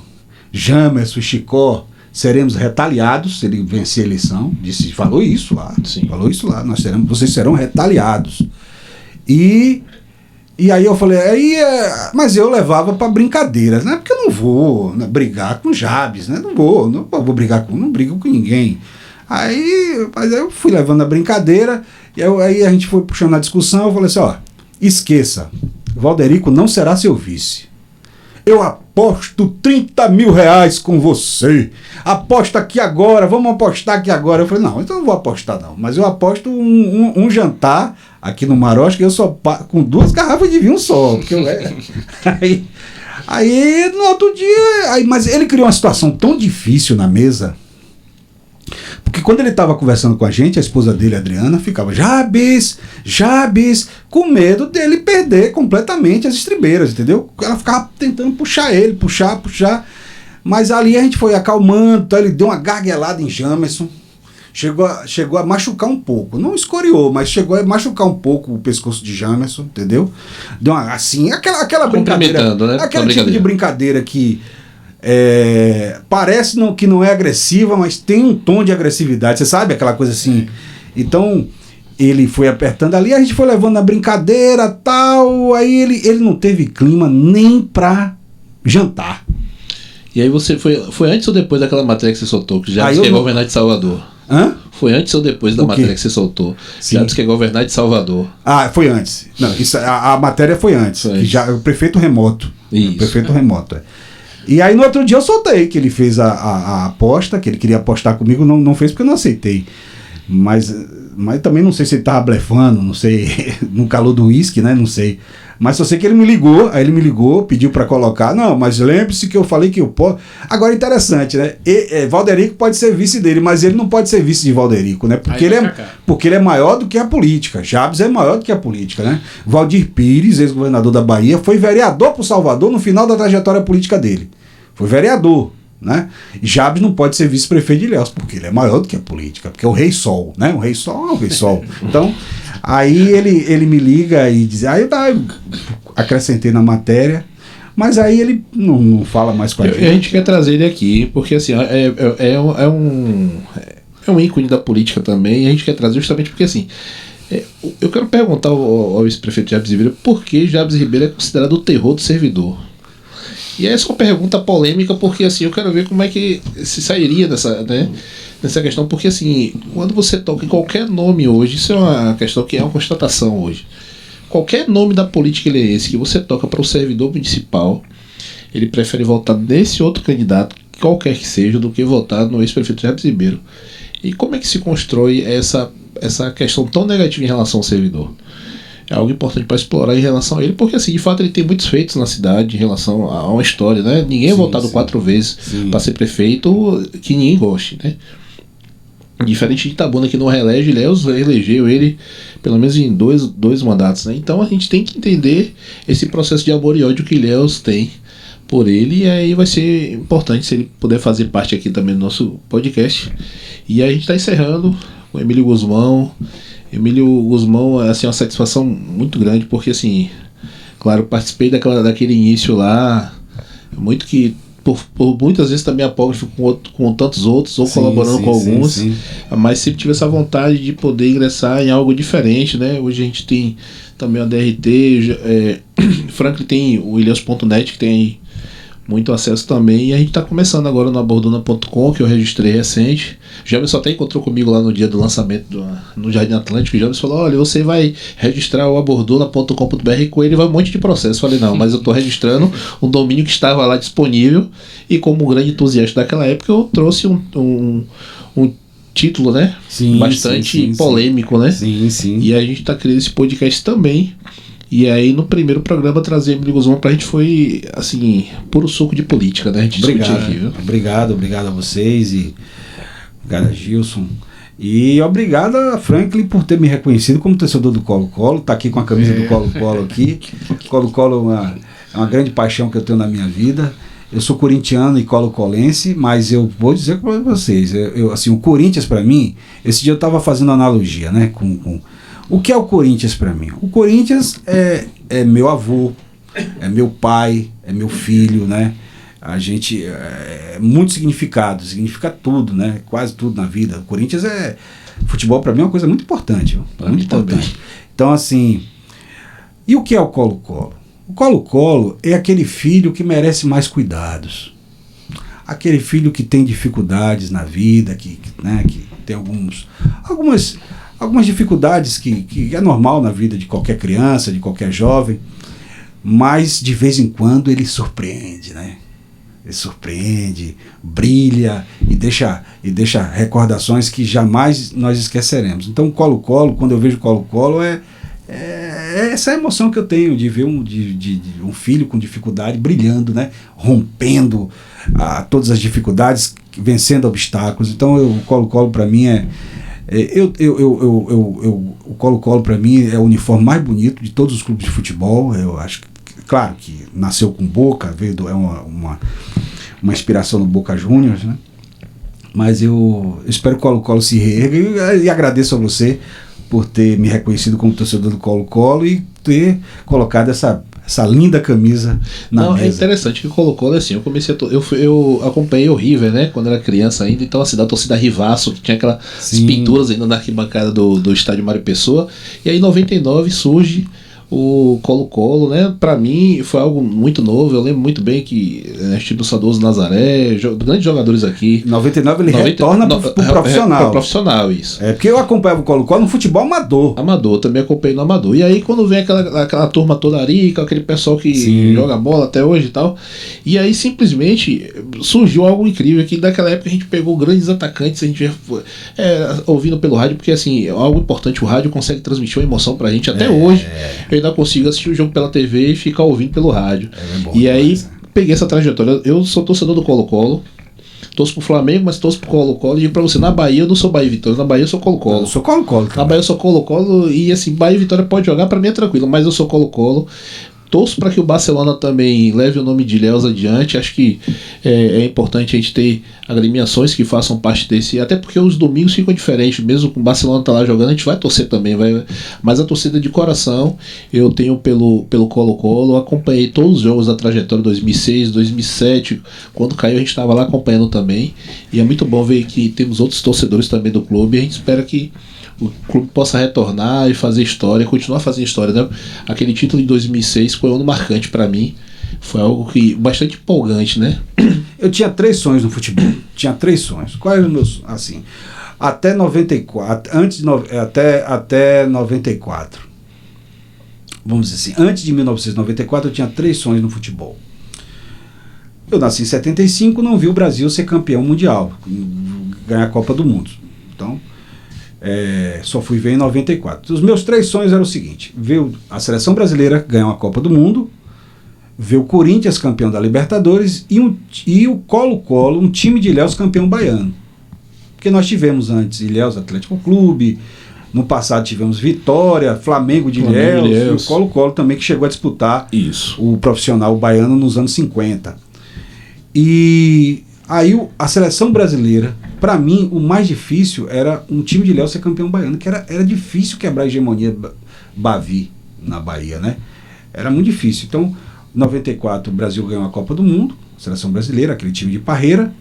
Jamerson e Chicó seremos retaliados se ele vencer a eleição. Falou isso lá. Sim. Falou isso lá. Vocês serão retaliados. E aí eu falei, mas eu levava para brincadeiras, né? Porque eu não vou brigar com Jabes, né? Não vou brigar não brigo com ninguém. Mas eu fui levando a brincadeira, e aí a gente foi puxando a discussão. Eu falei assim: esqueça, Valderico não será seu vice. Eu aposto 30 mil reais com você. Aposta aqui agora, vamos apostar aqui agora. Eu falei: não, então eu não vou apostar não. Mas eu aposto um jantar aqui no Maróstica, eu só com 2 garrafas de vinho só. Porque aí no outro dia... mas ele criou uma situação tão difícil na mesa. Porque quando ele estava conversando com a gente, a esposa dele, Adriana, ficava Jabes, com medo dele perder completamente as estribeiras, entendeu? Ela ficava tentando puxar ele, puxar. Mas ali a gente foi acalmando, então ele deu uma garguelada em Jamerson. chegou a machucar um pouco. Não escoriou, mas chegou a machucar um pouco o pescoço de Jamerson, entendeu? Deu uma, assim, aquela brincadeira. Né? Aquele tipo de brincadeira que parece que não é agressiva, mas tem um tom de agressividade. Você sabe aquela coisa assim? Então, ele foi apertando ali, a gente foi levando na brincadeira tal. Aí ele não teve clima nem pra jantar. E aí você foi antes ou depois daquela matéria que você soltou, que já disse que é governar de Salvador? Hã? Foi antes ou depois da matéria que você soltou? Sim. Já disse que é governar de Salvador. Foi antes. Não, a matéria foi antes. O prefeito remoto. Isso. O prefeito remoto, E aí no outro dia eu soltei que ele fez a aposta, que ele queria apostar comigo, não fez porque eu não aceitei. Mas também não sei se ele tava blefando, não sei, no calor do uísque, né? Não sei. Mas só sei que ele me ligou, pediu para colocar. Não, mas lembre-se que eu falei que eu posso. Agora, interessante, né? Valderico pode ser vice dele, mas ele não pode ser vice de Valderico, né? Porque ele é maior do que a política. Jabes é maior do que a política, né? Valdir Pires, ex-governador da Bahia, foi vereador por Salvador no final da trajetória política dele. Foi vereador, né? E Jabes não pode ser vice-prefeito de Ilhéus, porque ele é maior do que a política, porque é o Rei Sol, né? O Rei Sol é o Rei Sol. Então, aí ele me liga e diz, eu acrescentei na matéria, mas aí ele não fala mais com a gente. A gente quer trazer ele aqui, porque assim, é um ícone da política também, e a gente quer trazer justamente porque assim, eu quero perguntar ao ex-prefeito Jabes Ribeiro por que Jabes Ribeiro é considerado o terror do servidor. E essa é uma pergunta polêmica, porque assim, eu quero ver como é que se sairia nessa questão, porque assim, quando você toca em qualquer nome hoje, isso é uma questão que é uma constatação hoje. Qualquer nome da política ilhéense que você toca para o servidor municipal, ele prefere votar nesse outro candidato, qualquer que seja, do que votar no ex-prefeito Jabes Ribeiro. E como é que se constrói essa questão tão negativa em relação ao servidor? É algo importante para explorar em relação a ele, porque assim, de fato ele tem muitos feitos na cidade em relação a uma história, né? Ninguém é votado 4 vezes para ser prefeito que ninguém goste, né? Diferente de Itabuna, que não reelege, Ilhéus elegeu ele pelo menos em dois mandatos, né? Então a gente tem que entender esse processo de amor e ódio que Ilhéus tem por ele, e aí vai ser importante se ele puder fazer parte aqui também do nosso podcast. E aí a gente está encerrando com Emílio Guzmão. Emílio Guzmão é assim, uma satisfação muito grande, porque assim, claro, participei daquele início lá, muito que por muitas vezes também apócrifo com tantos outros, ou colaborando com alguns, mas sempre tive essa vontade de poder ingressar em algo diferente, né? Hoje a gente tem também a DRT, Franklin tem o Ilhéus.net, que tem muito acesso também, e a gente está começando agora no aborduna.com, que eu registrei recente. O James até encontrou comigo lá no dia do lançamento no Jardim Atlântico. O James falou, olha, você vai registrar o aborduna.com.br, e com ele vai um monte de processo. Eu falei, não, mas eu estou registrando um domínio que estava lá disponível, e como um grande entusiasta daquela época, eu trouxe um título, né? Bastante polêmico, né? E a gente está criando esse podcast também. E aí no primeiro programa trazer Emílio Guzmão pra gente foi assim, puro suco de política, né? A gente discutiu aqui, viu? Obrigado a vocês e obrigado a Gilson. E obrigado a Franklin por ter me reconhecido como torcedor do Colo-Colo, tá aqui com a camisa do Colo-Colo aqui. Colo-Colo é uma grande paixão que eu tenho na minha vida. Eu sou corintiano e colo-colense, mas eu vou dizer para vocês, assim, o Corinthians para mim, esse dia eu tava fazendo analogia, né, com o que é o Corinthians para mim? O Corinthians é meu avô, é meu pai, é meu filho, né? A gente é muito significado, significa tudo, né? Quase tudo na vida. O Corinthians futebol para mim é uma coisa muito importante, muito importante. Então assim, e o que é o Colo-Colo? O Colo-Colo é aquele filho que merece mais cuidados. Aquele filho que tem dificuldades na vida, que tem algumas dificuldades que é normal na vida de qualquer criança, de qualquer jovem, mas de vez em quando ele surpreende, né? Ele surpreende, brilha e deixa recordações que jamais nós esqueceremos. Então o Colo-Colo, quando eu vejo Colo-Colo, é essa emoção que eu tenho de ver um filho com dificuldade brilhando, né? Rompendo todas as dificuldades, vencendo obstáculos. Então o Colo-Colo para mim o Colo-Colo para mim é o uniforme mais bonito de todos os clubes de futebol. Eu acho que, claro que nasceu com Boca, é uma inspiração no Boca Juniors, né? Mas eu espero que o Colo-Colo se reerga e agradeço a você por ter me reconhecido como torcedor do Colo-Colo e ter colocado essa linda camisa na mesa. É interessante que o Colo-Colo, assim, eu comecei eu acompanhei o River, né, quando era criança ainda, então assim, da torcida Rivaço, que tinha aquelas pinturas ainda na arquibancada do estádio Mário Pessoa, e aí em 99 surge o Colo-Colo, né? Pra mim foi algo muito novo. Eu lembro muito bem que tipo o Saudoso Nazaré, grandes jogadores aqui. Em 99 ele retorna pro profissional. Pro profissional, isso. É porque eu acompanhava o Colo-Colo no futebol amador. Amador, também acompanhei no amador. E aí quando vem aquela turma toda ali, com aquele pessoal que joga bola até hoje e tal, e aí simplesmente surgiu algo incrível que naquela época a gente pegou grandes atacantes, a gente ouvindo pelo rádio, porque assim, é algo importante, o rádio consegue transmitir uma emoção pra gente até hoje. Eu ainda consigo assistir o jogo pela TV e ficar ouvindo pelo rádio. E aí peguei essa trajetória. Eu sou torcedor do Colo-Colo, torço pro Flamengo, mas torço pro Colo-Colo. E digo pra você, na Bahia eu não sou Bahia e Vitória, na Bahia eu sou Colo-Colo. Eu sou Colo-Colo. Na Bahia eu sou Colo-Colo e assim, Bahia e Vitória pode jogar, pra mim é tranquilo, mas eu sou Colo-Colo. Torço para que o Barcelona também leve o nome de Ilhéus adiante. Acho que é importante a gente ter agremiações que façam parte desse, até porque os domingos ficam diferentes, mesmo com o Barcelona tá lá jogando, a gente vai torcer também, mas a torcida de coração eu tenho pelo Colo-Colo. Acompanhei todos os jogos da trajetória 2006, 2007, quando caiu a gente estava lá acompanhando também, e é muito bom ver que temos outros torcedores também do clube, e a gente espera que o clube possa retornar e fazer história, continuar fazendo história, né? Aquele título de 2006 foi um ano marcante para mim, foi algo que bastante empolgante, né? Eu tinha 3 sonhos no futebol. Tinha 3 sonhos. Quais eram os meus, assim, até 94, até 94. Vamos dizer assim, antes de 1994 eu tinha 3 sonhos no futebol. Eu nasci em 75, não vi o Brasil ser campeão mundial, ganhar a Copa do Mundo. Então, só fui ver em 94. Os meus 3 sonhos eram o seguinte: ver a seleção brasileira ganhar uma Copa do Mundo, ver o Corinthians campeão da Libertadores e o Colo-Colo, um time de Ilhéus campeão baiano. Porque nós tivemos antes Ilhéus Atlético Clube, no passado tivemos Vitória, Flamengo de Ilhéus, e o Colo-Colo também, que chegou a disputar o profissional baiano nos anos 50. E aí a seleção brasileira, para mim, o mais difícil era um time de Ilhéus ser campeão baiano, que era difícil quebrar a hegemonia Bavi na Bahia, né? Era muito difícil. Então, em 94, o Brasil ganhou a Copa do Mundo, seleção brasileira, aquele time de Parreira.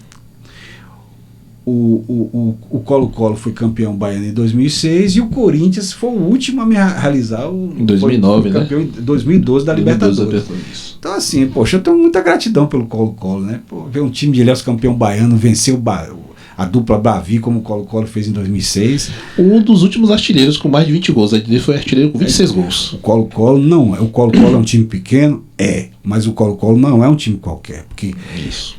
O Colo-Colo foi campeão baiano em 2006 e o Corinthians foi o último a me realizar em 2009, foi campeão, né? Em 2012 da Libertadores. 2012. Então, assim, poxa, eu tenho muita gratidão pelo Colo-Colo, né? Pô, ver um time de Ilhéus campeão baiano, venceu a dupla Bavi, como o Colo-Colo fez em 2006. Um dos últimos artilheiros com mais de 20 gols. Ele foi artilheiro com 26 gols. O Colo-Colo não é. O Colo-Colo é um time pequeno? Mas o Colo-Colo não é um time qualquer. Porque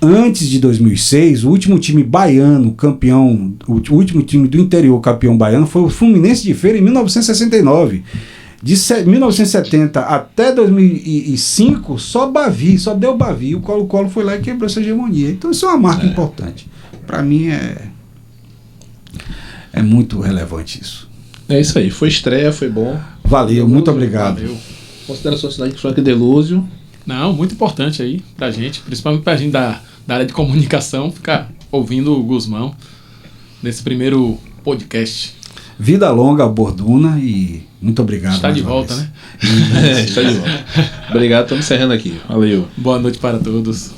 antes de 2006, o último time baiano campeão, o último time do interior campeão baiano foi o Fluminense de Feira em 1969. De 1970 até 2005, só deu Bavi. O Colo-Colo foi lá e quebrou essa hegemonia. Então isso é uma marca importante. Para mim é muito relevante isso. É isso aí, foi estreia, foi bom. Valeu, muito obrigado. Valeu. Considerações finais de Frank Delúzio. Não, muito importante aí pra gente, principalmente pra gente da área de comunicação, ficar ouvindo o Guzmão nesse primeiro podcast. Vida longa, Borduna, e muito obrigado. Está de volta, vez. né? Está de volta. Obrigado, estamos encerrando aqui. Valeu. Boa noite para todos.